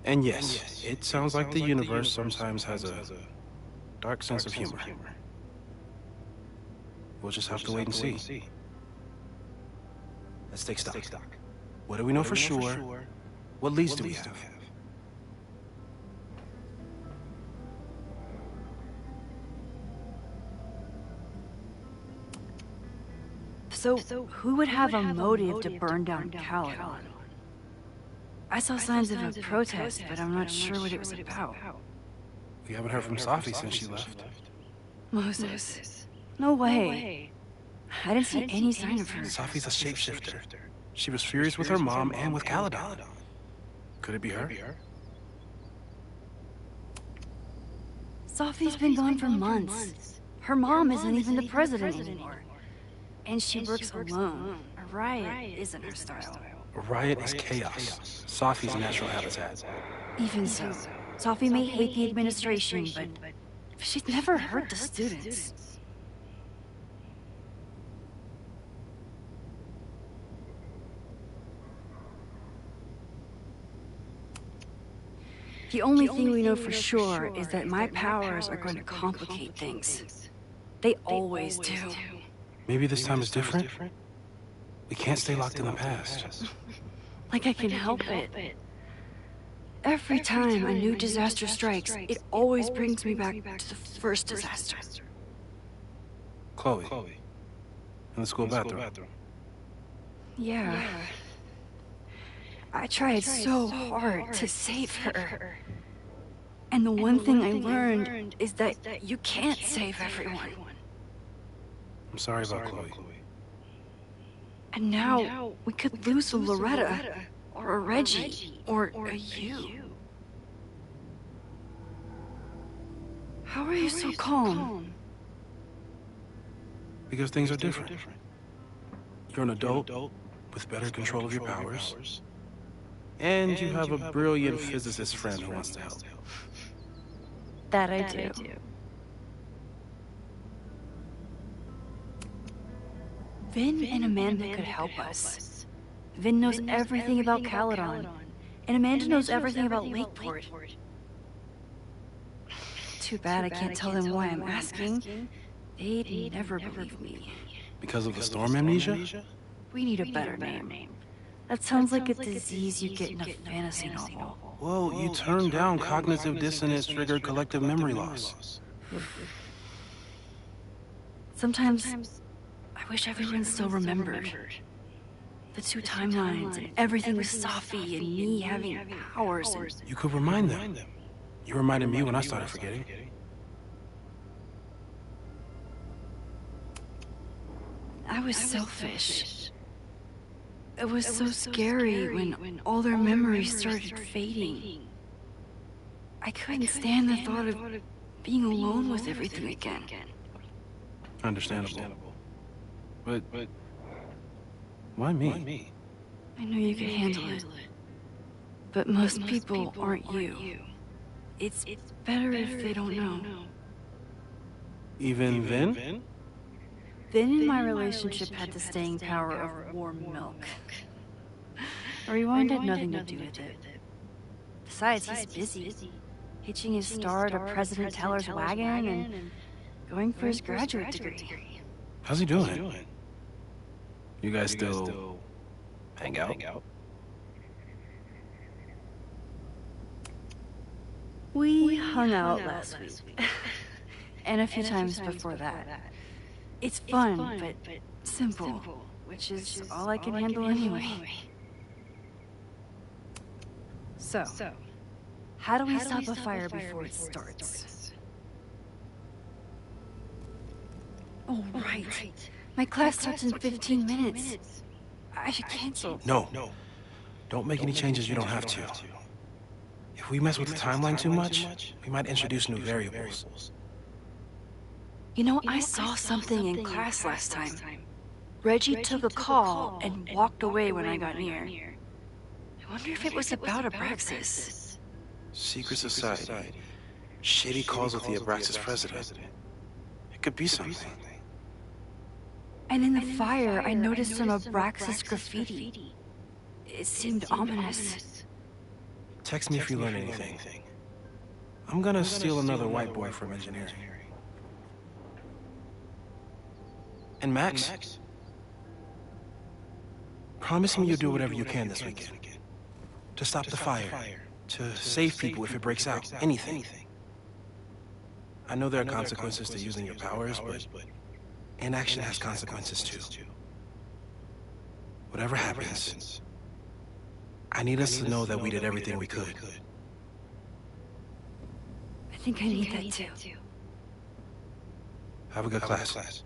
And yes, it sounds like the universe sometimes has a dark sense of humor. We'll just have to wait and see. Let's take stock. What do we know for sure? What leads do we have? So, who would have a motive to burn down Caledon? I saw signs of a protest, but I'm not sure what it was about. We haven't heard from Safi since she left. Moses. No way. I didn't see any sign of her. Safi's a shapeshifter. She was furious with her mom and with Caledon. Could it be her? Safi's been gone for months. Her mom isn't even the president anymore. And she works alone. A riot isn't her style. A riot is chaos. Safi's natural habitat. Even so, Safi may hate the administration, but she'd never hurt the students. The only thing we know for sure is that my powers are going to complicate things. They always do. Maybe this time is different? We can't stay locked in the past. Like I can help it. Every time a new disaster strikes, it always brings me back to the first disaster. Chloe. In the school bathroom. Yeah. I tried so hard to save her. And the one thing I learned is that you can't save everyone. I'm sorry about Chloe. And now we could lose a Loretta, or a Reggie, or a you. How are you so calm? Because things are different. You're an adult with better control of your powers. And you have a brilliant physicist friend who wants to help. That I do. Vin and Amanda could help us. Vin knows everything about Caledon, and Amanda knows everything about Lakeport. Too bad I can't tell them why I'm asking. They'd never believe me. Because of the storm amnesia? We need a better name. That sounds like a disease you get in a fantasy novel. Whoa, you turned down cognitive dissonance triggered collective memory loss. Sometimes I wish everyone still remembered. The two timelines and everything with Safi and me having powers and... You could remind them. You reminded me when I started forgetting. I was selfish. It was so scary when all their memories started fading. I couldn't stand the thought of being alone with everything again. Understandable. But why me? I know you could handle it. But most people aren't you. It's better if they don't know. Even Vin? Vin in my relationship had the staying power of warm milk. A rewind had nothing to do with it. Besides, he's busy. Hitching his star to President Teller's wagon and going for his graduate degree. How's he doing? You guys still hang out? We hung out last week. And a few times before that. It's fun, but simple, which is all I can handle anyway. So, how do we stop a fire before it starts? Oh, right. My class starts in 15 minutes. I should cancel. No. Don't make any changes you don't have to. If we mess with the timeline too much, we might introduce new variables. You know, I saw something in class last time. Reggie took a call and walked away when I got near. I wonder if it was about Abraxas. Secret society. Shady calls with the Abraxas president. It could be something. And in the fire, I noticed some Abraxas graffiti. It seemed ominous. Text me if you learn anything. I'm gonna steal another whiteboard from engineering. And Max? Promise me you'll do whatever you can this weekend. To stop the fire. To save people if it breaks out. Anything. I know there are consequences to using your powers, but inaction has consequences too. Whatever happens, I need us to know that we did everything we could. I think I need that too. Have a good class.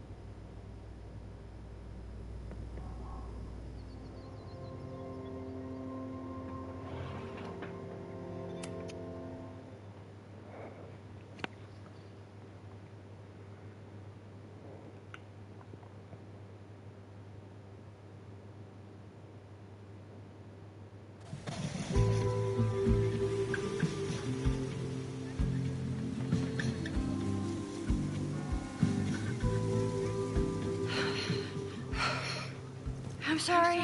I'm sorry.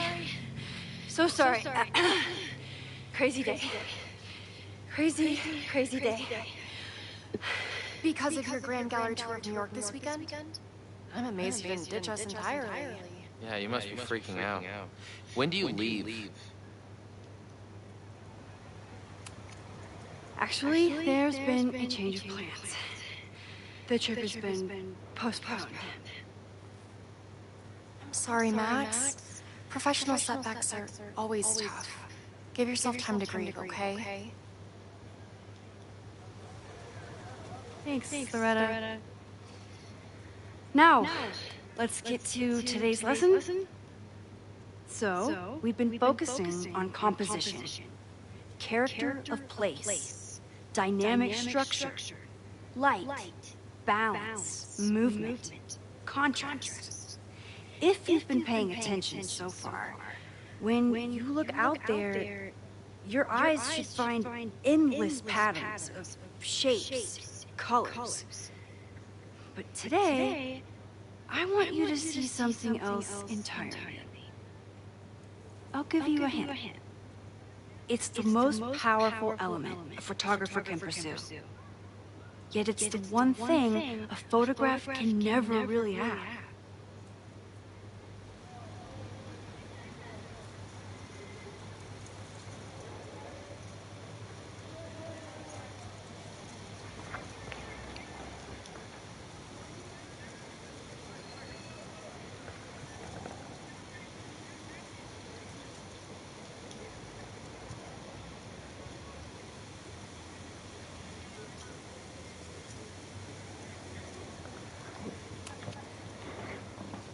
So sorry. Crazy day. Crazy day. Because of your Grand Gallery tour of New York this weekend? I'm amazed you didn't ditch us entirely. Yeah, you must be freaking out. When do you leave? Actually, there's been a change of plans. The trip has been postponed. I'm sorry, Max. Professional setbacks are always tough. Give yourself time to grieve, okay? Thanks, Loretta. Now, let's get to today's lesson. So, we've been focusing on composition, character of place, dynamic structure, light, balance, movement, contrast. If you've been paying attention so far, when you look out there, your eyes should find endless patterns of shapes, colors. But today, I want you to see something else entirely. I'll give you a hint. It's the most powerful element a photographer can pursue. Yet it's the one thing a photograph can never really have.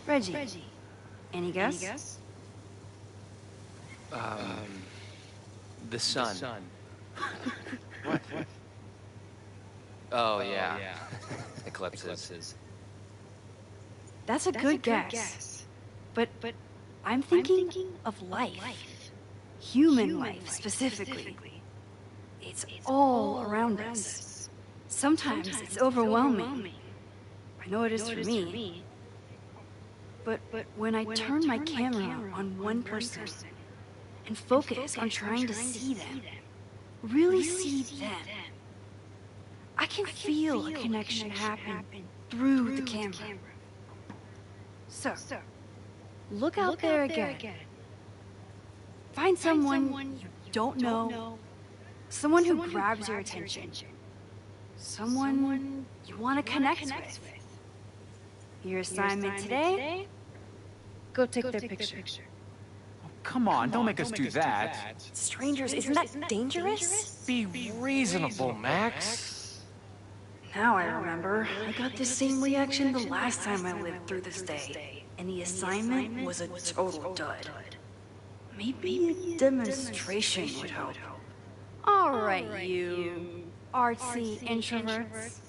Reggie, Any guess? The sun. What? Oh, yeah. Eclipses. That's a good guess. But I'm thinking of life. Human life, specifically. It's all around us. Sometimes it's overwhelming. I know it is for me. But when I turn my camera on one person and focus on trying to see them, really see them, I can feel a connection happen through the camera. So, look out there again. Find someone you don't know, someone who grabs your attention, someone you want to connect with. Your assignment today? Go take their picture. Come on, don't make us do that. Strangers, isn't that dangerous? Be reasonable, Max. Now I remember. I got the same reaction the last time I lived through this day. And the assignment was a total dud. Maybe a demonstration would help. Alright, you artsy introverts.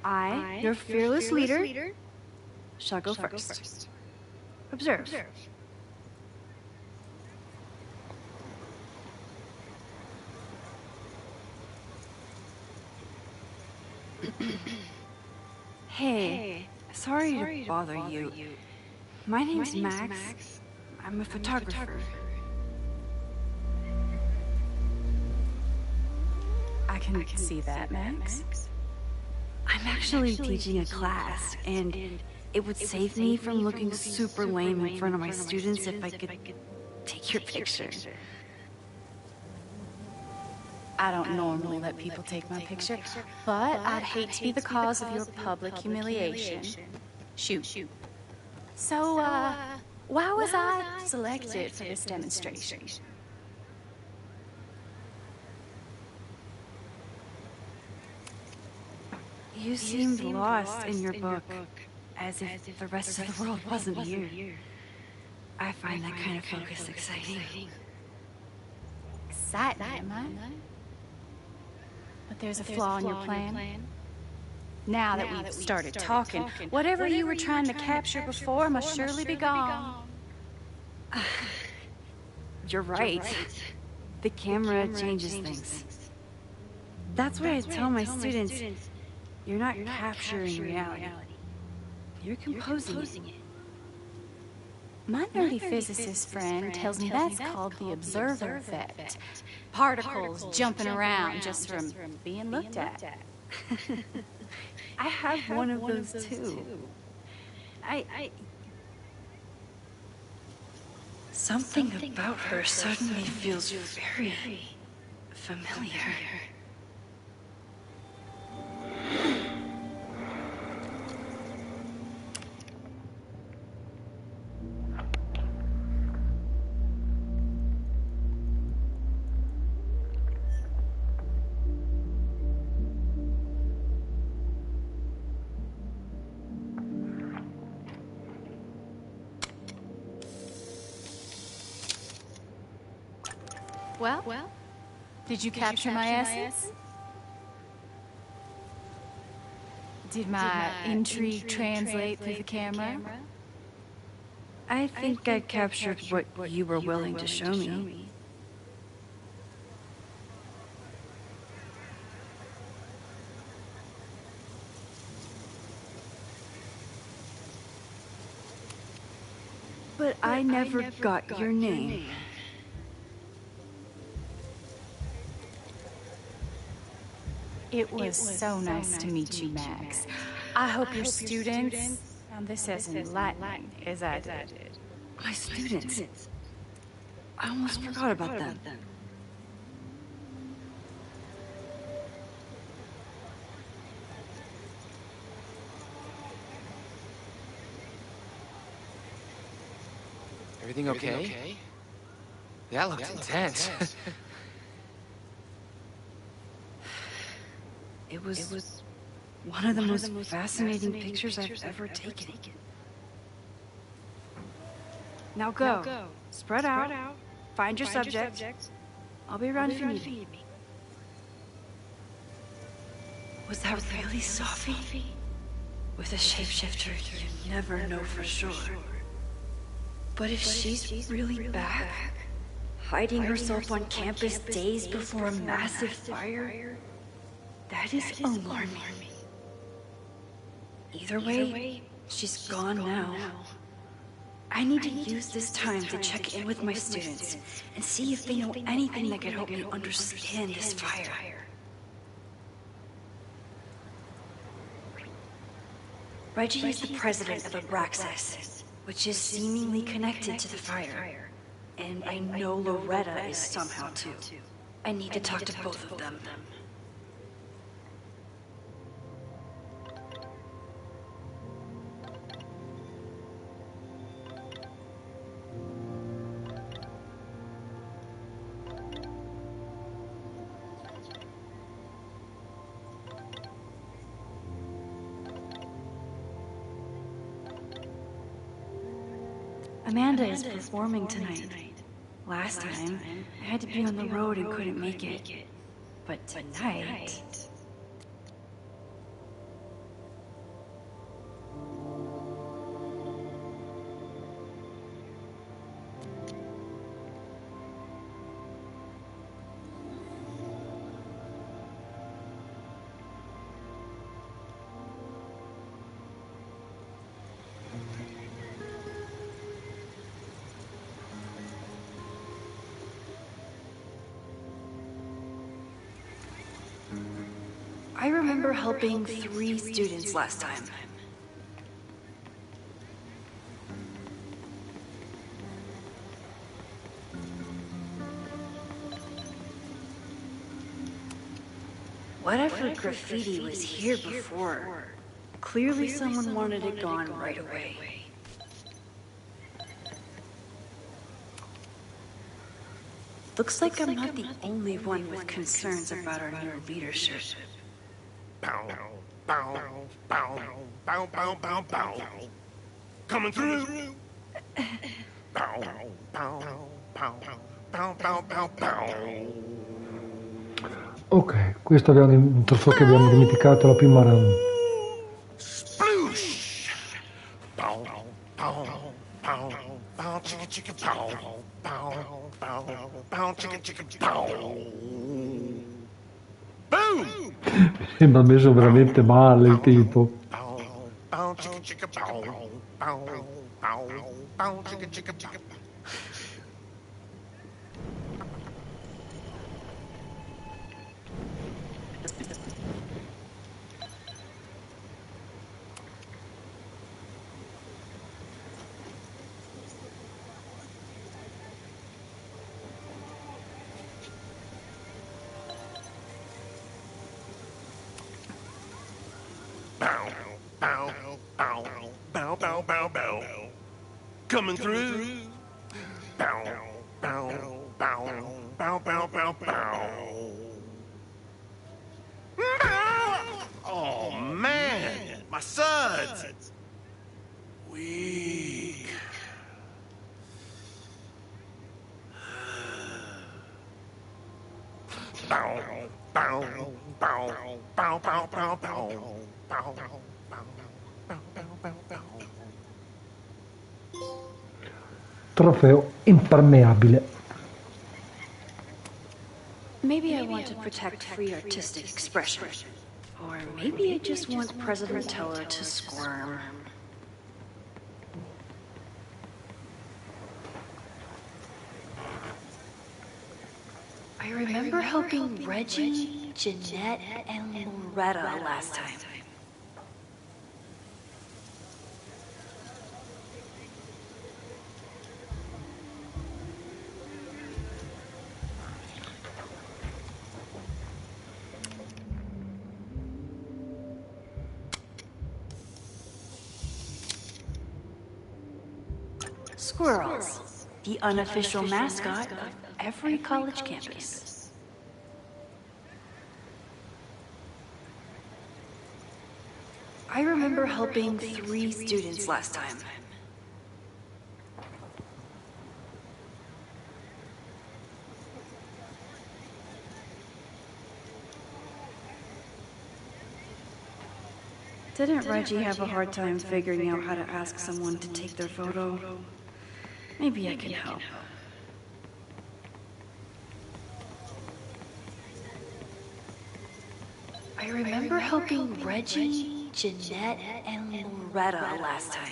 I, your fearless leader, shall go first. Observe. Hey, sorry to bother you. My name's Max. I'm a photographer. I can see that, Max. I'm actually teaching a class, and it would save me from looking super lame in front of my students if I could take your picture. I don't normally let people take my picture, but I'd hate to be the cause of your public humiliation. Shoot. So, why was I selected for this demonstration? You seemed lost in your book, as if the rest of the world wasn't here. I find that kind of focus exciting. Exciting, am I? But there's a flaw in your plan. Now that we've started talking, whatever you were trying to capture before must surely be gone. You're right. The camera changes things. That's why I tell my students, you're not capturing reality. You're composing it. My nerdy physicist friend tells me that's called the observer effect. Particles jumping around just from being looked at. I have one of those too. Something about her suddenly feels very familiar. Well, did you capture my essence? Did my intrigue translate through the camera? I think I captured what you were willing to show me. But I never got your name. It was so nice to meet you, Max. I hope your students found this as enlightening as I did. My students? I almost forgot about them. Everything okay? That looked intense. It was one of the most fascinating pictures I've ever taken. Now go. Spread out. Find your subject. I'll be around if you need me. Was that really Sophie? With a shapeshifter, you never know for sure. But if she's really back, hiding herself on campus days before a massive fire, that is alarming. Either way, she's gone now. I need to use this time to check in with my students and see if they know anything that could help me understand this fire. Reggie is the president of Abraxas, which is seemingly connected to the fire. And I know Loretta is somehow too. I need to talk to both of them. Amanda is performing tonight. Last time, I had to be on the road and couldn't make it. But tonight... I remember helping 3 students last time. Whatever graffiti was here before, clearly someone wanted it gone right away. Looks like I'm not the only one with concerns about our new leadership. Bow, bow, bow, bow, bow, bow, bow. Coming through. Bow, bow, bow, bow, bow, bow, bow. Ok, questo è un trofeo che abbiamo dimenticato la prima round. Sploosh. Bow, bow, bow, bow, chicka chicka bow, bow, bow, bow, chicka chicka bow. Boom! Mi ha messo veramente male il tipo. Bow, bow, bow. Coming through. Bow, bow, bow, bow, bow, bow, bow. Oh, man. My suds. Weak. Bow, bow, bow, bow, bow, bow, bow, bow, bow. Trofeo impermeabile. Maybe I want to protect free artistic expression. Or maybe I just want President Teller to squirm. I remember helping Reggie, Jeanette, and Loretta last time. Squirrels, the unofficial mascot of every college campus. I remember helping 3 students last time. Didn't Reggie have a hard time figuring out how to ask someone to take their photo? Maybe I can help. I remember helping Reggie, Jeanette, and Loretta last time.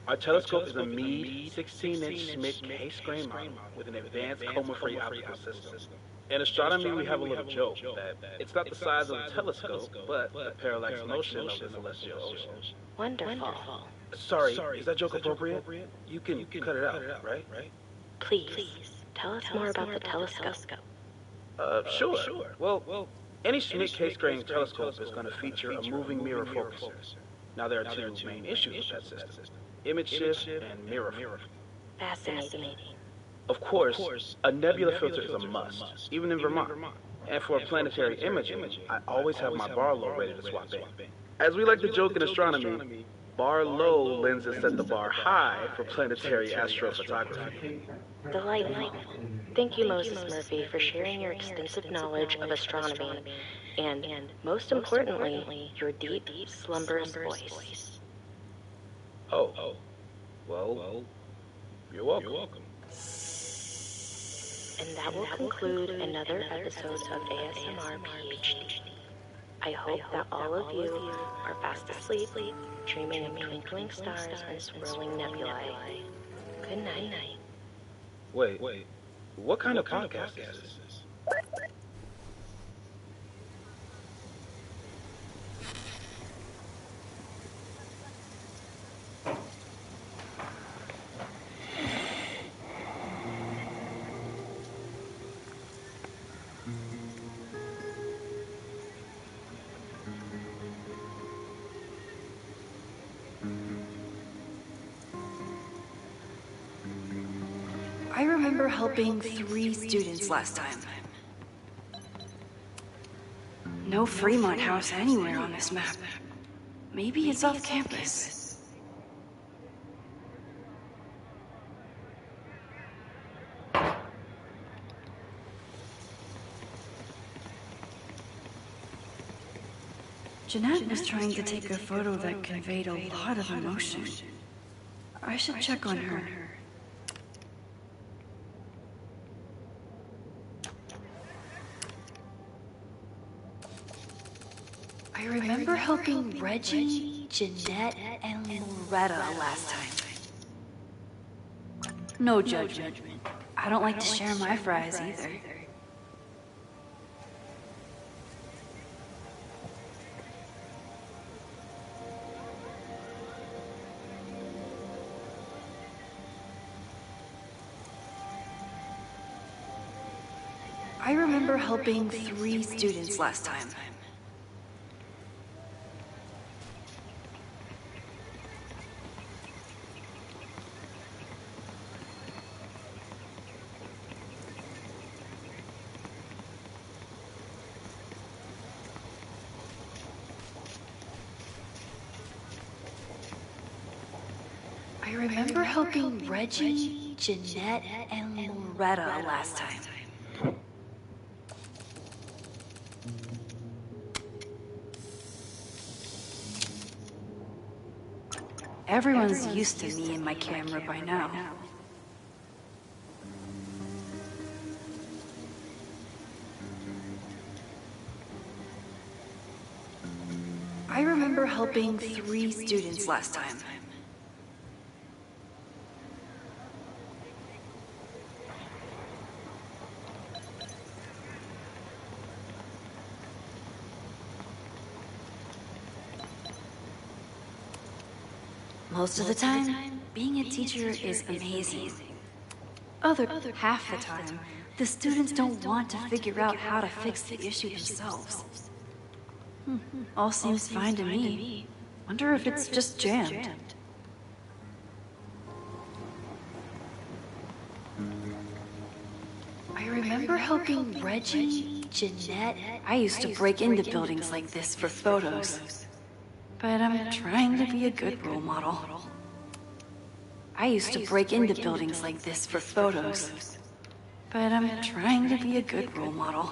Our telescope is a Meade 16-inch Schmidt K-screen model with an advanced coma-free optical system. In astronomy, we have a little joke that it's not the size of the telescope, but the parallax motion of the celestial ocean. Wonderful. Sorry, is that joke appropriate? You can cut it out, right? Please, tell us more about the telescope. Sure. Well, any Schmidt K-screen telescope is going to feature a moving mirror focuser. Now, there are two main issues with that system: image shift and mirror flow. Fascinating. Of course, a nebula filter is a must, even in Vermont. And for planetary imaging, I always have my bar low ready to swap in. As we like to joke in astronomy, bar low lenses set the bar high for planetary astrophotography. Delightful. Thank you, Moses Murphy, for sharing your extensive knowledge of astronomy and, most importantly, your deep, slumberous voice. Oh. Well, you're welcome. And that will conclude another episode of ASMR PhD. I hope that all of you are fast asleep, dreaming of twinkling stars and swirling nebulae. Good night. Wait, what kind of podcast is this? I remember helping 3 students last time. No Fremont house anywhere on this map. Maybe it's off campus. Jeanette was trying to take a photo that conveyed a lot of emotion. I should check on her. I remember helping Reggie, Jeanette, and Loretta last time. No judgment. I don't like to share my fries either. I remember helping 3 students last time. I remember helping Reggie, Jeanette, and Loretta last time. Everyone's used to me and my camera by now. I remember helping 3 students last time. Most of the time, being a teacher is amazing. Half the time, the students don't want to figure out how to fix the issue themselves. All seems fine to me. Wonder if it's just jammed. I remember helping Reggie, Jeanette. I used to break into buildings like this for photos. But I'm trying to be a good role model. I used to break into buildings like this for photos. But I'm trying to be a good role model.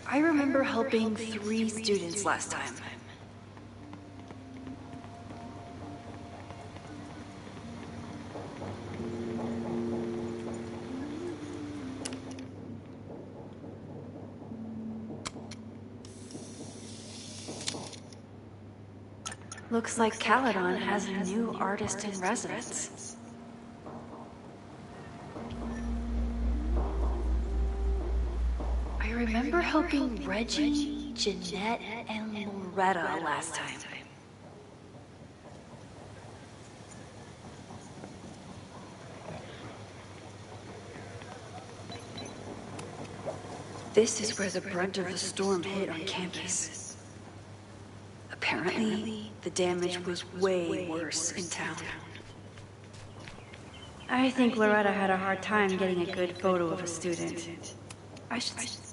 I remember helping 3 students last time. Looks like Caledon has a new artist in residence. I remember helping Reggie, Jeanette, and Loretta last time. This is where the brunt of the storm hit on campus. Apparently, the damage was way worse in town. I think Loretta had a hard time getting a good photo of a student.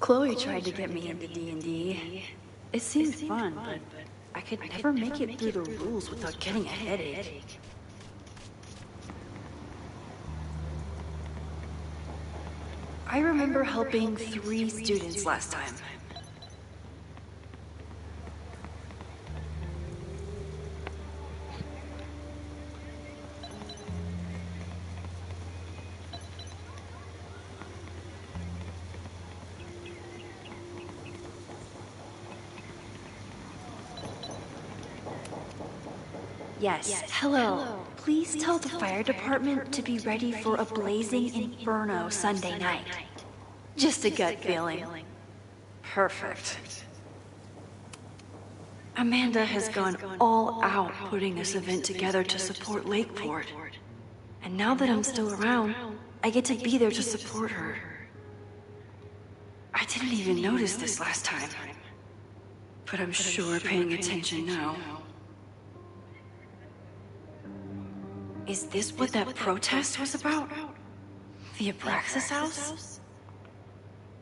Chloe tried to get me into D&D. It seemed fun, but I could never make it through the rules without getting a headache. I remember helping 3 students last time. Yes. Hello. Please tell the fire department to be ready for a blazing inferno Sunday night. Just a gut feeling. Perfect. Amanda has gone all out putting this event together to support Lakeport. And now that I'm still around, I get to be there to support her. I didn't even notice this last time. But I'm sure paying attention now. Is this what that protest was about? The Abraxas house?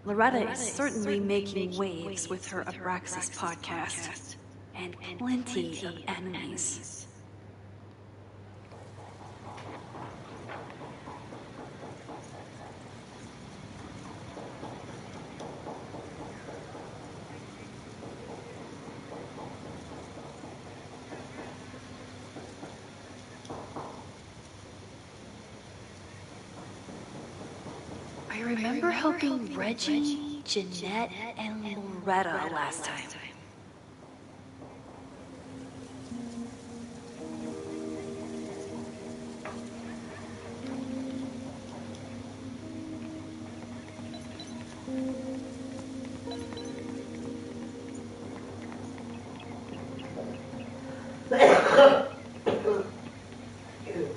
Loretta is certainly making waves with her Abraxas podcast. And plenty of enemies. I remember helping Reggie, Jeanette, and Loretta last time.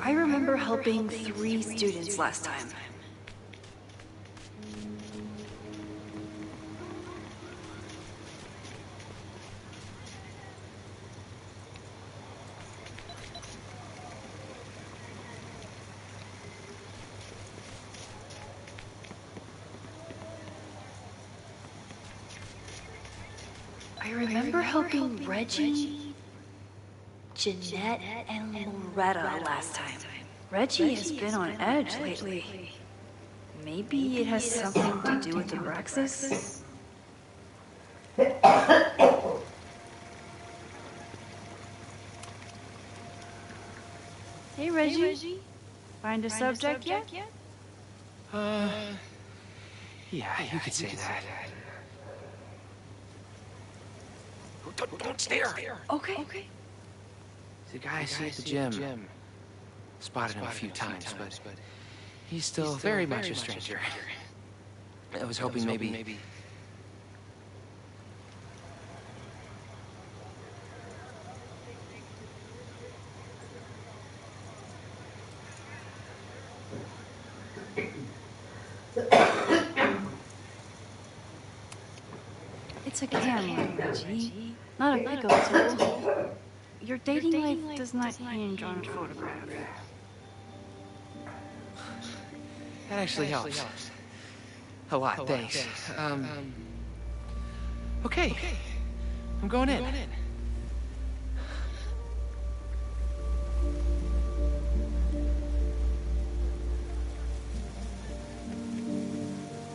I remember helping 3 students last time. I remember helping Reggie, Jeanette, and Loretta last time. Reggie has been on edge lately. Maybe it has something to do with the Abraxas? Hey, Reggie. Find a subject yet? Yeah, you could say that. Don't stare. Okay. The guy I see at the gym. Spotted him a few times, but he's still very much a stranger. I was hoping maybe... It's a camera, Reggie, not a pickup tool. Your dating life does not hinge on a photograph. That actually helps. A lot, thanks. Okay. I'm going in.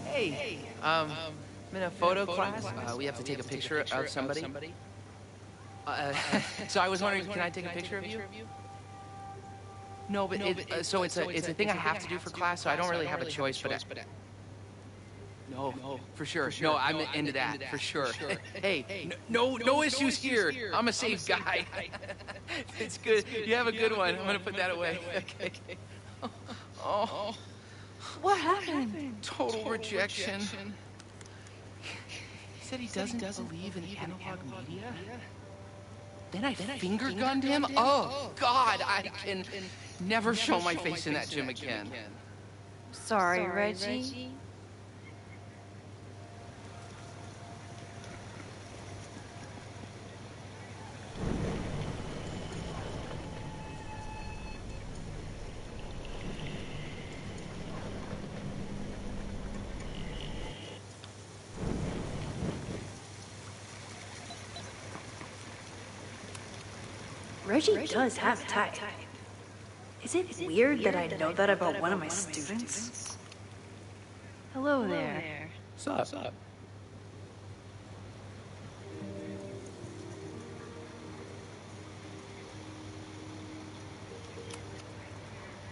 Hey, I'm in a photo class. We have to take a picture of somebody. So I was wondering, can I take a picture of you? No, but it's a thing I have to do for class, so I don't really have a choice, but no, for sure. No, I'm into that, for sure. Hey, no issues here. I'm a safe guy. It's good. You have a good one. I'm gonna put that away. Okay. Oh. What happened? Total rejection. He said he doesn't believe in analog media. Then I finger gunned him? Oh, God, I can never show my face in that gym again. Sorry, Reggie. Reggie does have a type. Is it weird that I know that about one of my students? Hello there. What's up?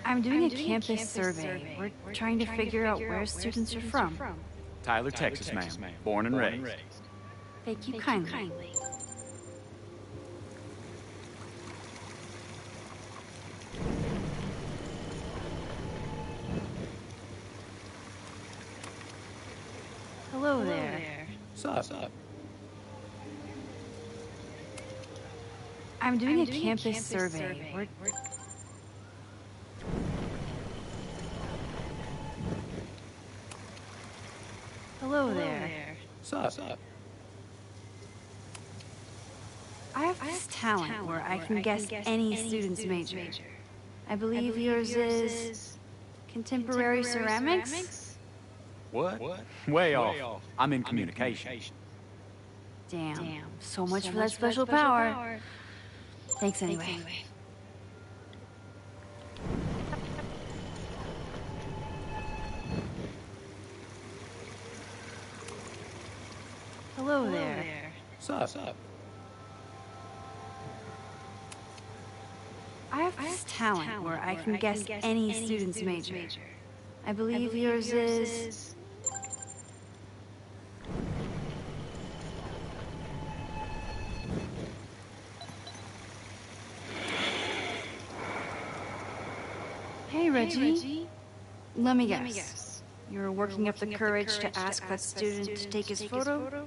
I'm doing a campus survey. We're trying to figure out where students are from. Tyler, Texas, ma'am. Born and raised. Thank you kindly. Hello there. What's up? I'm doing a campus survey. Hello there. What's up? I have this talent where I can guess any student's major. I believe yours is contemporary ceramics? What? Way off. I'm in communication. Damn, so much for that special power. Thanks anyway. Hello there. What's up? I have this talent where I can guess any student's major. I believe yours is... Hey, Reggie. Let me guess. You're working up the courage to ask that student to take his photo?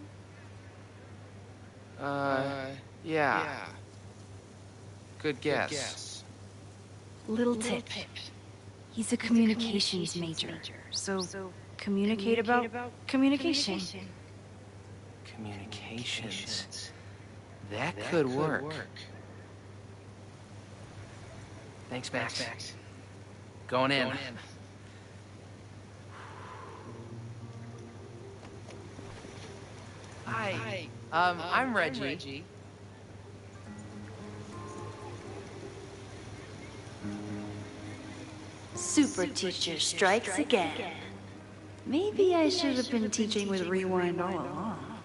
Yeah. Good guess. Little tip. He's a communications major, so communicate about communication. Communications. That could work. Thanks, Max. Going in. Hi. I'm Reggie. Super teacher strikes again. Maybe I should have been teaching with rewind all along.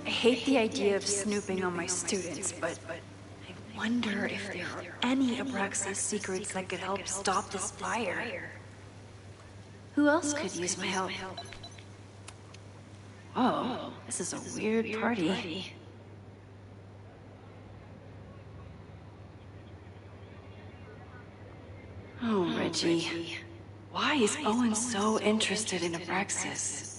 I hate the idea of snooping on my students, but I wonder if there are any Abraxas secrets that could help stop this fire. Who else could use my help? Oh, this is a weird party. Oh, Reggie. Why is Owen so interested in Abraxas?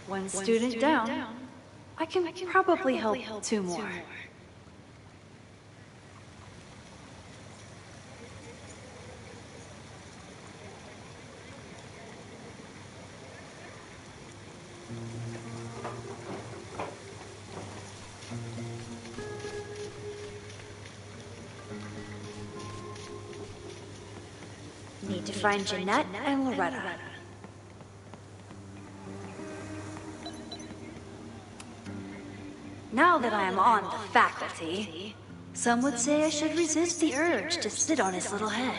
One student down. I can probably help two more. Need to find Jeanette and Loretta. Now that I am on the faculty, some would say I should resist the urge to sit on his little head.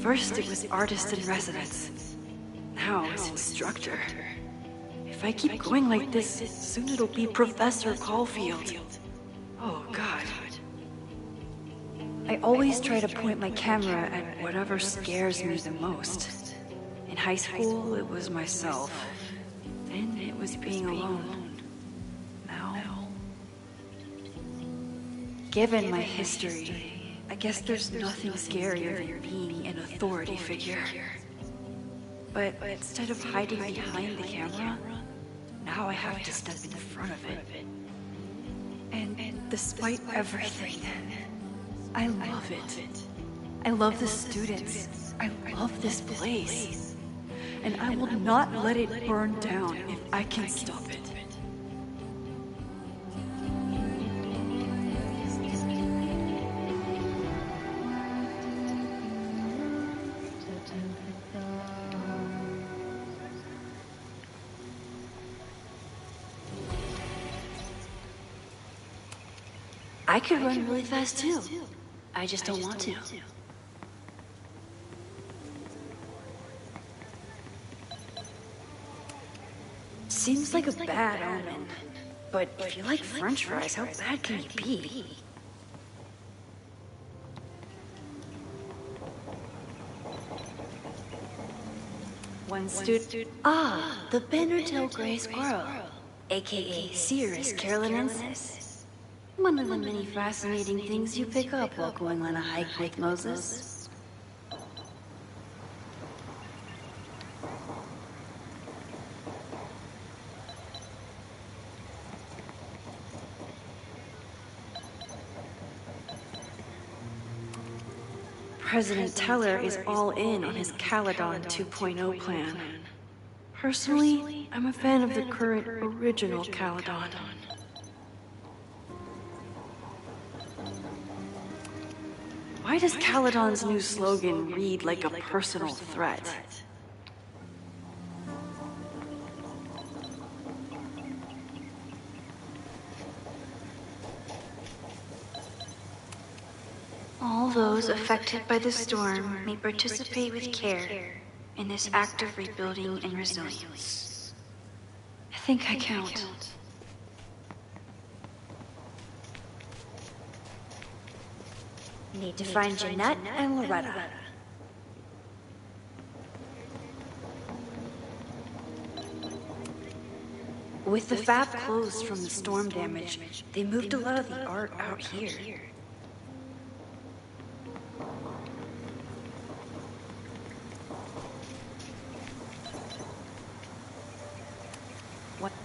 First it was artist in residence. Now it's instructor. If I keep going like this, soon it'll be Professor Caulfield. Oh, God. I always try to point my camera at whatever scares me the most. In high school, it was myself. Then it was being alone. Now... Given my history, I guess there's nothing scarier than being an authority figure. But instead of hiding behind the camera, now I have to step in front of it. And despite everything, I love it. I love the students. I love this place. And I will not let it burn down if I can stop it. I could run really fast too. I just don't want to. Seems like a bad omen. But if you like French fries, how bad can you be? One student. Ah, the Bannertail Gray Squirrel, aka Cirrus carolinensis. One of the many fascinating things you pick up while going on a hike with Moses. President Teller is all in on his Caledon 2.0 plan. Personally, I'm a fan of the current original Caledon. Why does Caledon's new slogan read like a personal threat? All those affected by the storm may participate with care in this act of rebuilding and resilience. I think I count. Need to find Jeanette and Loretta. With the fab closed from the storm damage, they moved a lot of the art out here.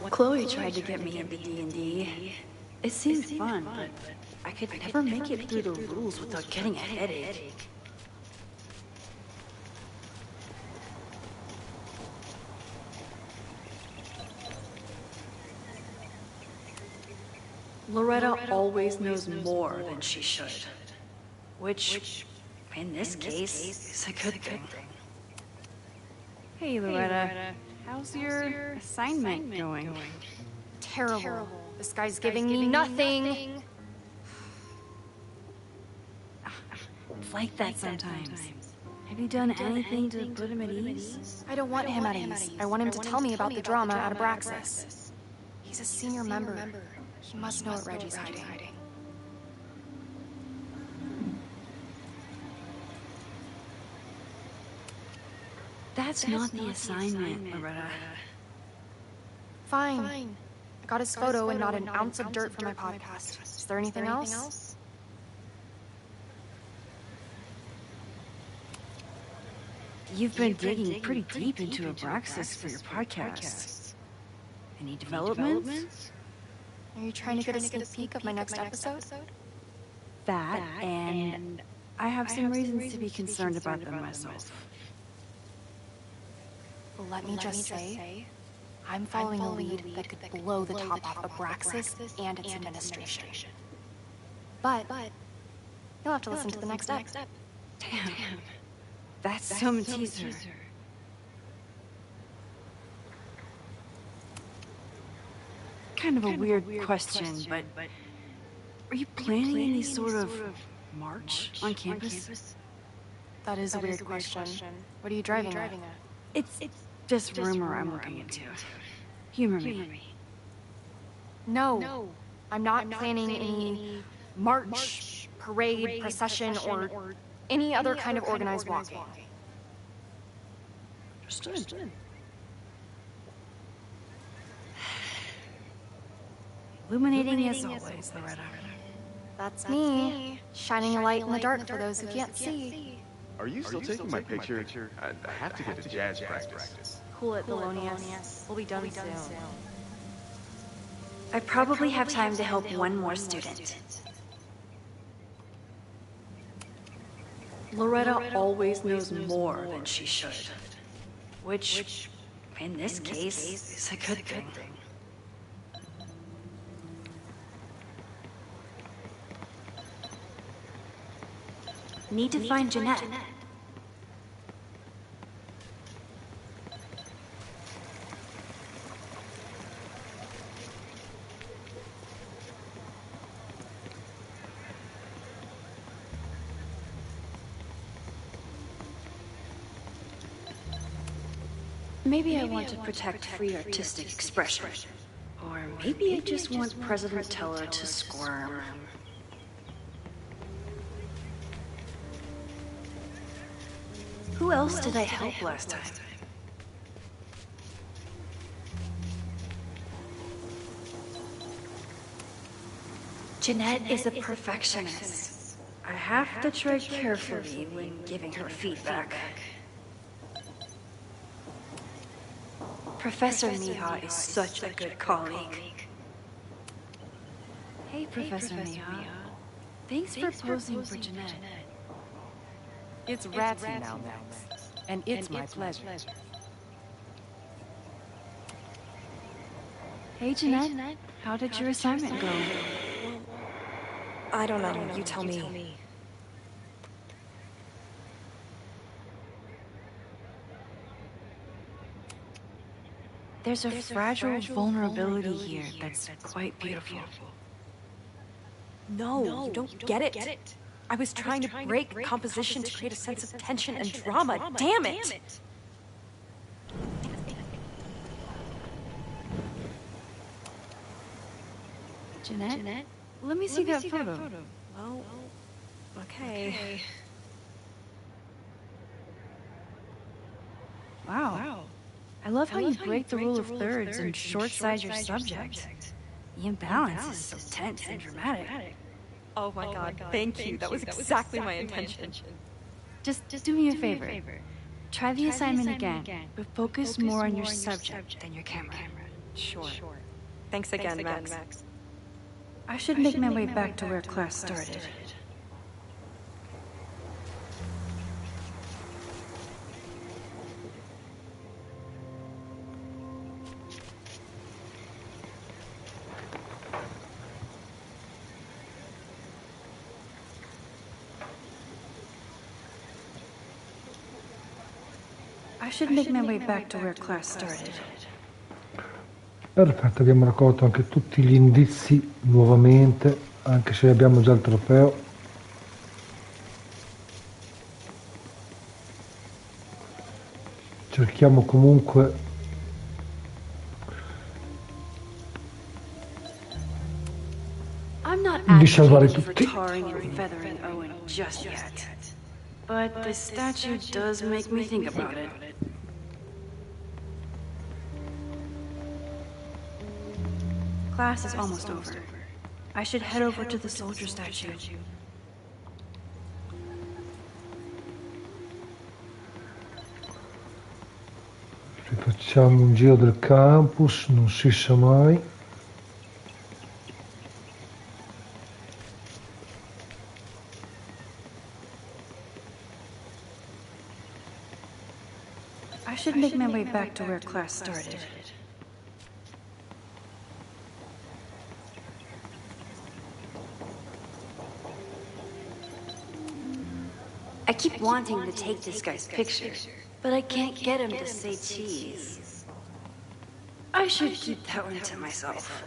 Chloe tried to get me into D&D. It seemed fun, but I could never make it through the rules without getting a headache. Loretta always knows more than she should. Which, in this case, is a good thing. Hey, Loretta. How's your assignment going? Terrible. This guy's giving me nothing. It's like that sometimes. Have you done anything to put him at ease? I don't want him at ease. I want him to tell me about the drama at Abraxas. He's a senior member. He must know what Reggie's hiding. That's not the assignment, Loretta. Fine. I got his photo and not an ounce of dirt for my podcast. Is there anything else? You've been digging pretty deep into Abraxas for your podcast. Any developments? Are you trying to get a sneak peek of my next episode? That, and I have some reasons to be concerned about them myself. Let me just say, I'm following a lead that could blow the top off Abraxas and its administration. But you'll have to listen to the next step. Damn. That's some teaser. Kind of a weird question, but are you planning any sort of march on campus? That is a weird question. What are you driving at? It's just rumor I'm looking into. Humor me. No, I'm not planning any march, parade, procession, or any other kind of organized walking. Understood. Illuminating as always, Loretta. That's me, shining a light in the dark for those who can't see. Are you still taking my picture? I have to get to jazz practice. Cool it, Thelonious. We'll be done soon. I probably have time to help one more student. Loretta always knows more than she should. Which, in this case, is a good thing. Need to find Jeanette. Maybe I want to protect free artistic expression. Or maybe I just want President Teller to squirm. Who else did I help last time? Jeanette is a perfectionist. I have to tread carefully when giving her feedback. Professor Mija is such a good colleague. Hey, Professor Mija. Thanks for posing for Jeanette. It's Ratsy now, Max. And it's my pleasure. Hey, Jeanette. How did your assignment go? I don't know. You tell me. There's a fragile vulnerability here that's quite beautiful. No, you don't get it. I was trying to break composition to create a sense of tension and drama. Damn it! Jeanette? Let me see that photo. Well, okay. Wow. I love how you break the rule of thirds and short-size your subject. The imbalance is so tense and dramatic. Oh my god, thank you. That was exactly my intention. Just do me a favor. Try the assignment again, but focus more on your subject than your camera. Sure. Thanks again, Max. I should make my way back to where class started. should make my way back to where class started. Perfetto, abbiamo raccolto anche tutti gli indizi nuovamente, anche se abbiamo già il trofeo. Cerchiamo comunque di salvare tutti. Just yet. But the statue does make me think about it. Class is almost over. I should head over to the soldier statue. Rifacciamo un giro del campus, non si sa mai. I should make my way back to where class started. I keep wanting to take this guy's picture, but I can't get him to say cheese. I should keep that one to myself.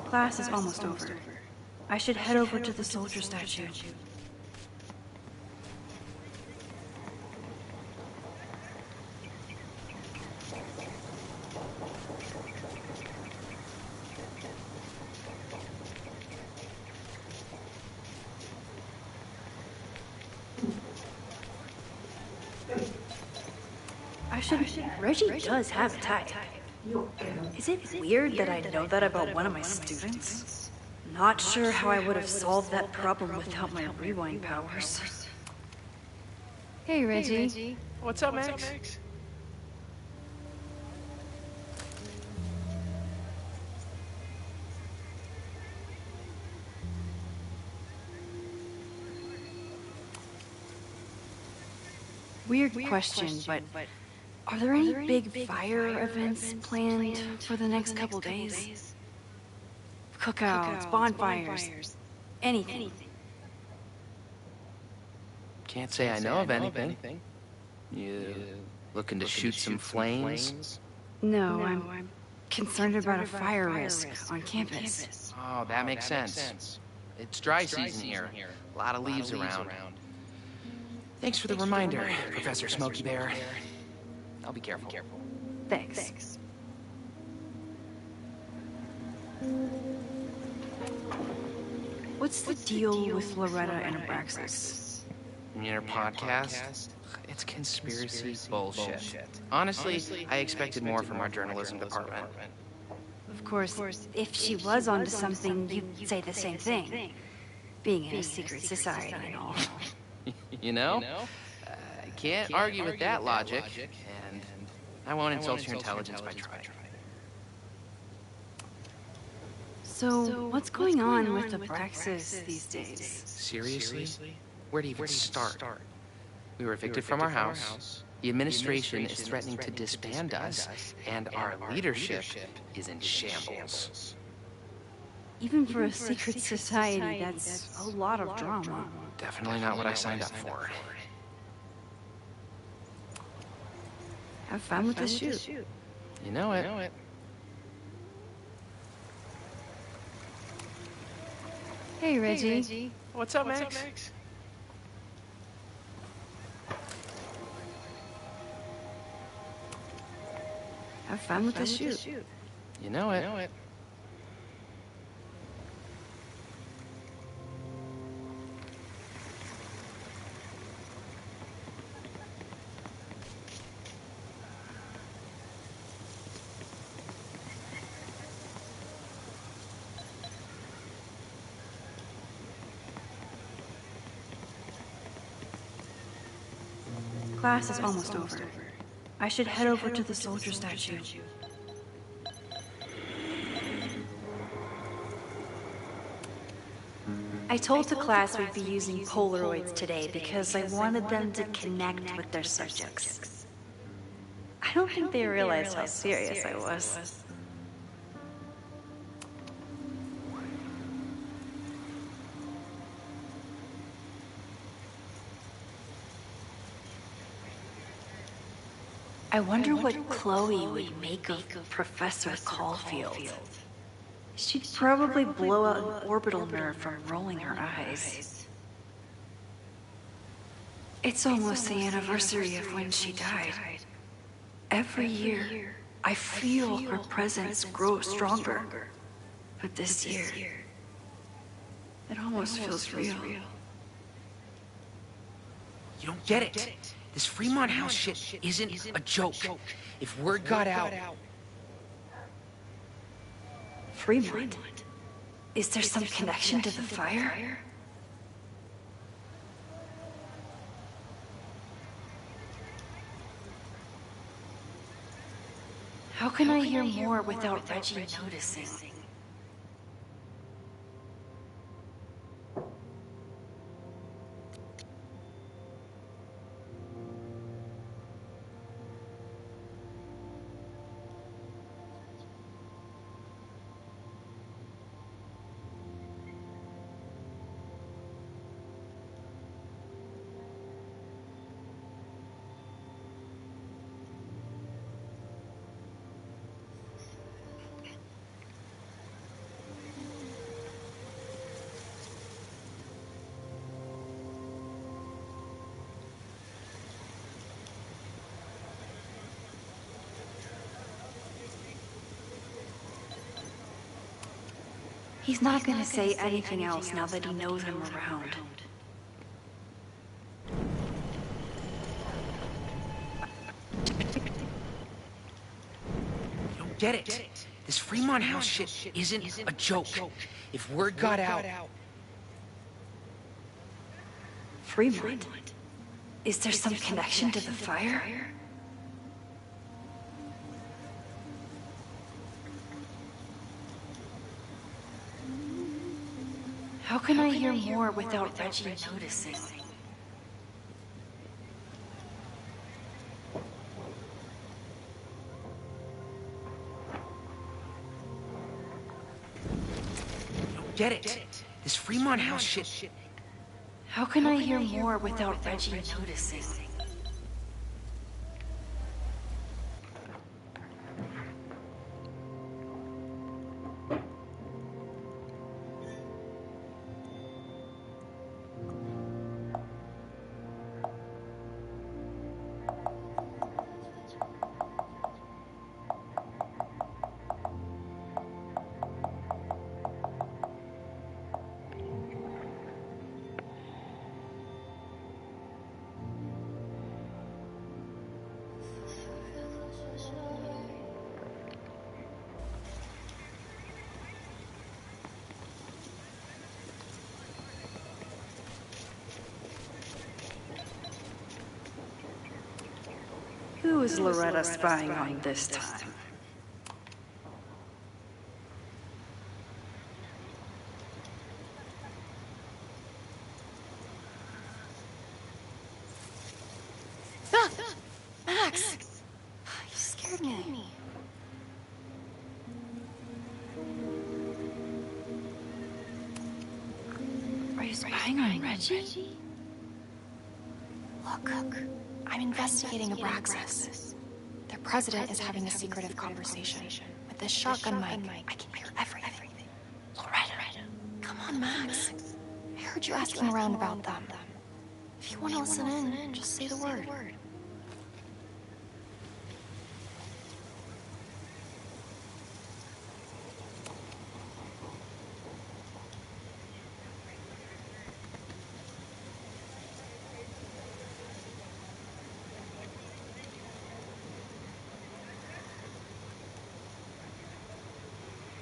Class is almost over. I should head over to the soldier statue. Reggie does have a type. Is it weird that I know that about one of my students? Not sure how I would have solved that problem without my rewind powers. Hey, Reggie. What's up, Max? Weird question, but are there any big fire events planned for the next couple days? Cookouts, bonfires, anything. Can't say I know of anything. You looking to shoot some flames? No, I'm concerned about a fire risk on campus. Oh, that makes sense. It's dry season here. A lot of leaves around. Thanks for the reminder, Professor Smokey Bear. I'll be careful. Thanks. What's the deal with Loretta and Abraxas? Your podcast? It's conspiracy bullshit. Honestly, I expected more from our journalism department. Of course, if she was onto something, you'd say the same thing. Being in a secret society and all. You know? I can't argue with that logic, and I won't insult your intelligence by trying. So, what's going on with Abraxas these days? Seriously? Where to even start? We were evicted from our house. The administration is threatening to disband us, and our leadership is in shambles. Even for a secret society, that's a lot of drama. Definitely not what I signed up for. Have fun with the shoot. You know it. Hey, Reggie. What's up, Max? Have fun with the shoot. You know it. Class is almost over. I should head over to the soldier statue. I told the class we'd be using Polaroids today because I wanted them to connect with their subjects. I don't think they realized how serious I was. I wonder what Chloe would make of Professor Caulfield. She'd probably blow out an orbital nerve from rolling her eyes. It's almost the anniversary of when she died. Every year, I feel her presence grow stronger. But this year, it almost feels real. You don't get it. This Fremont House shit isn't a joke. If word got out... Fremont? Is there some connection to the fire? How can I hear more without Reggie noticing? He's not gonna say anything else now that he knows I'm around. You don't get it. This Fremont House shit isn't a joke. If word got out... Fremont? Is there some connection to the fire? How can I hear more without Reggie noticing? You don't get it. This Fremont House shit... How can I hear more without Reggie noticing? Who is Loretta spying on this time? Max! You scared me. Are you spying on Reggie? Look, I'm investigating Abraxas. Their president is having a secretive conversation. With this shotgun mic, I can hear everything. Loretta, come on, Max. I heard you asking around about them. If you want to listen in, just say the word.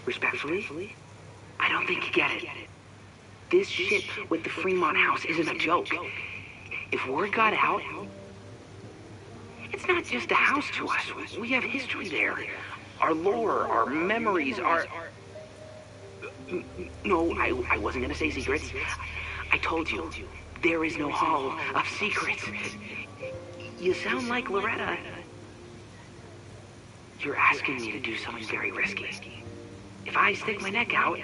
Respectfully, I don't think you get it. This shit with the Fremont House isn't a joke. If word got out, it's not just a house to us. We have history there. Our lore, our memories, our... No, I wasn't gonna say secrets. I told you, there is no hall of secrets. You sound like Loretta. You're asking me to do something very risky. If I stick my neck out,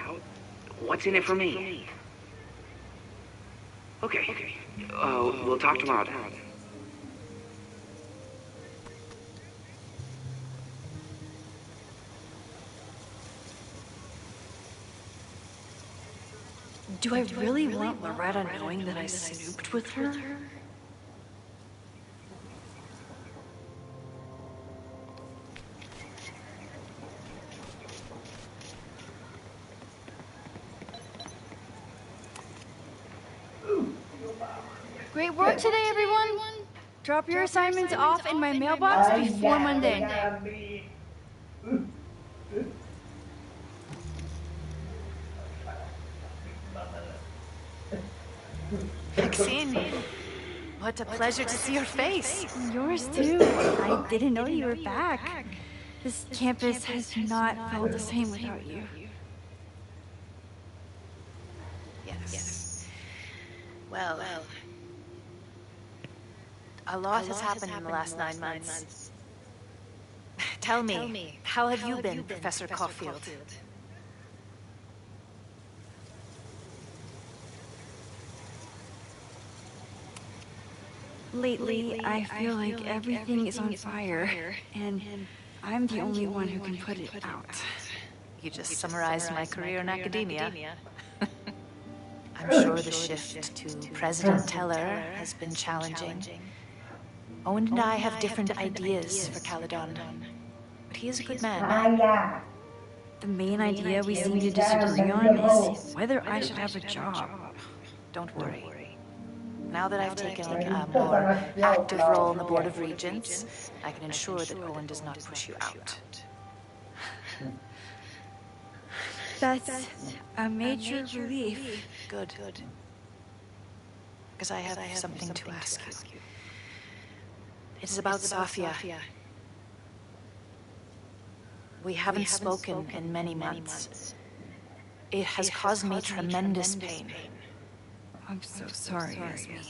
what's in it for me? Okay. We'll talk tomorrow. do I really want Loretta knowing that I snooped with her? Great work today, everyone. Drop your assignments off in my mailbox before Monday. Maxine, what a pleasure to see your face. Yours too. I didn't know you were back. This campus has not felt the same without you. Yes. Well, a lot has happened in the last 9 months. Tell me, how have you been, Professor Caulfield? Lately, I feel like everything is on fire, and I'm the only one who can put it out. You just summarized my career in academia. I'm sure the shift to President Teller has been challenging. Owen and I have different ideas for Caledon, but he is a good man. The main idea we seem to disagree on is whether I should have a job. Don't worry. Now that I've taken a more active role in the Board of Regents, I can ensure that Owen does not push you out. That's a major relief. Good. Because I have something to ask you. It is about Safia. We haven't spoken in many months. It has caused me tremendous pain. I'm so sorry, Yasmin.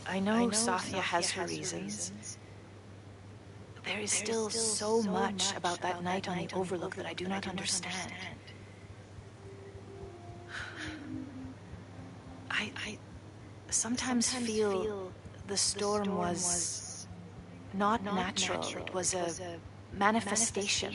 I know Safia has her reasons. There is still so much about that night on the Overlook that I do not understand. I sometimes feel the storm was not natural. It was a manifestation.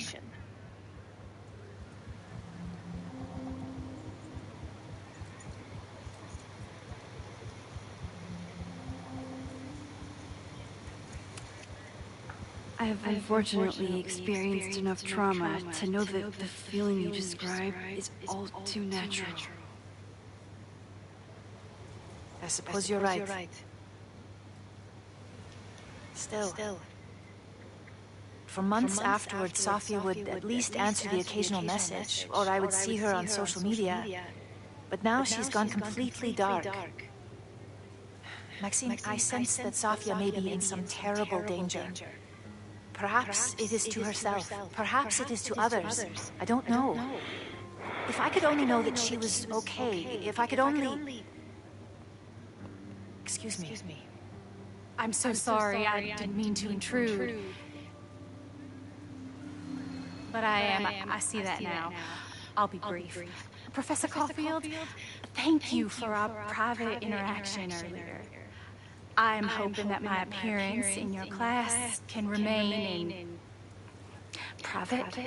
I have unfortunately experienced enough trauma to know that the feeling you describe is all too natural. I suppose you're right. Still, for months afterwards, Safia would at least answer the occasional message, or I would see her on social media. But now she's gone completely dark. Maxine, I sense that Safia may be in some terrible danger. Perhaps it is to herself. Perhaps it is to others. I don't know. If I could only know that she was okay. If I could only... Excuse me. I'm so sorry. I didn't mean to intrude. But I see that now. I'll be brief. Professor Caulfield, thank you for our private interaction earlier. I'm hoping that my appearance in your class can remain in private.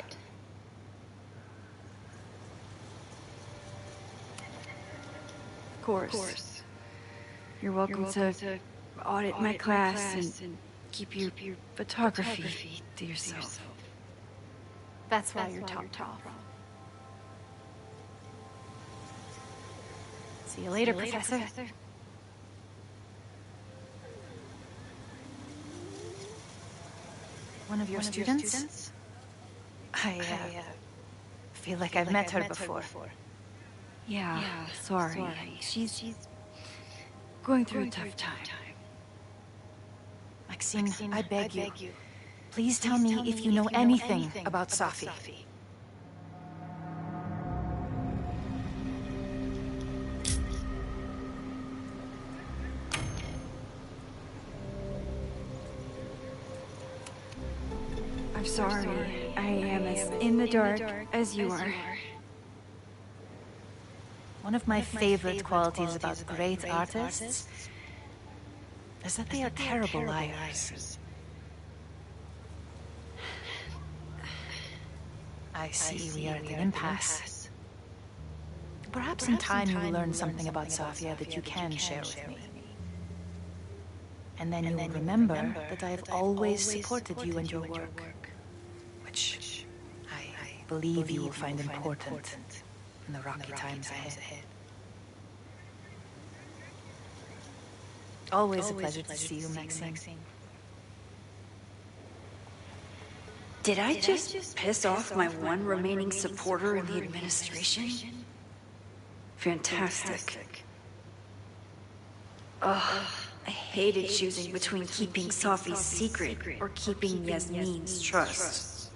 Of course. You're welcome to audit my class and keep your photography to yourself. That's why you're top. See you later, Professor. One of your students? I feel like I've met her before. Yeah, sorry. She's going through a tough time. Maxine, I beg you. Please tell me if you know anything about Safia. I'm sorry. I am as in the dark as you are. One of my favorite qualities about great artists is that they are terrible liars. I see we are at an impasse. Perhaps in time you will learn something about Safia that you can share with me. And then you will remember that I have always supported you and your work, which I believe you will find important in the rocky times ahead. Always a pleasure to see you, Maxine. Did I just piss off my one remaining supporter in the administration? Fantastic. Ugh, I hated choosing between keeping Safi's secret or keeping Yasmin's trust.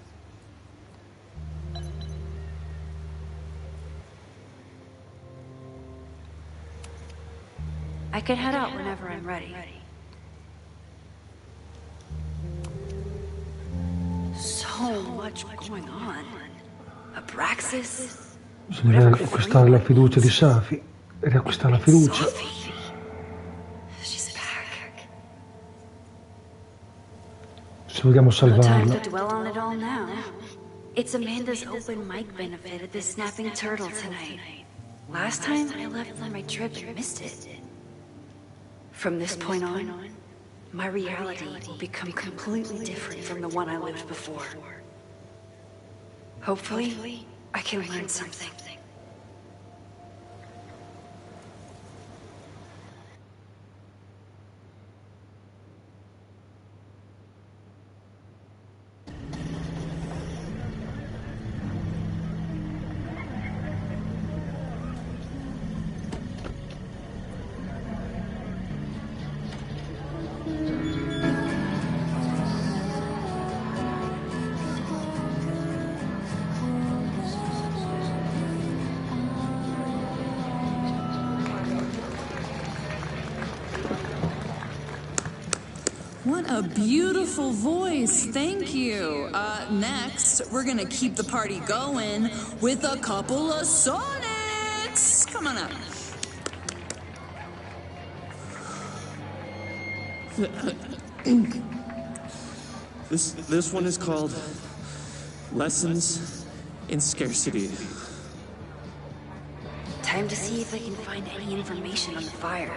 I could head out whenever I'm ready. So much going on. Abraxas. Bisogna riacquistare la fiducia di Safi. Riacquistare la fiducia. Se vogliamo salvarla. No time to dwell on it all now. It's Amanda's open mic benefit at the Snapping Turtle tonight. Last time I left for my trip and missed it. From this point on, my reality will become completely different from the one I lived before. Hopefully, I can learn something. What a beautiful voice, thank you. Next, we're gonna keep the party going with a couple of sonics. Come on up. This one is called Lessons in Scarcity. Time to see if I can find any information on the fire.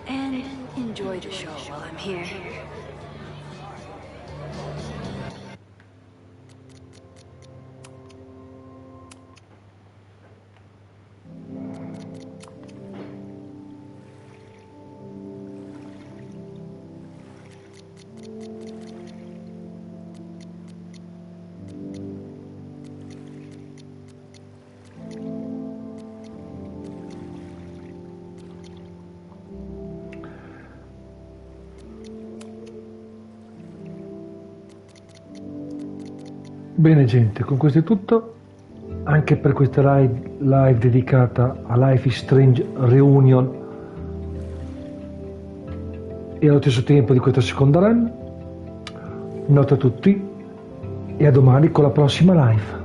And enjoy the show while I'm here. Bene gente, con questo è tutto, anche per questa live dedicata a Life is Strange Reunion e allo stesso tempo di questa seconda run. Notte a tutti e a domani con la prossima live.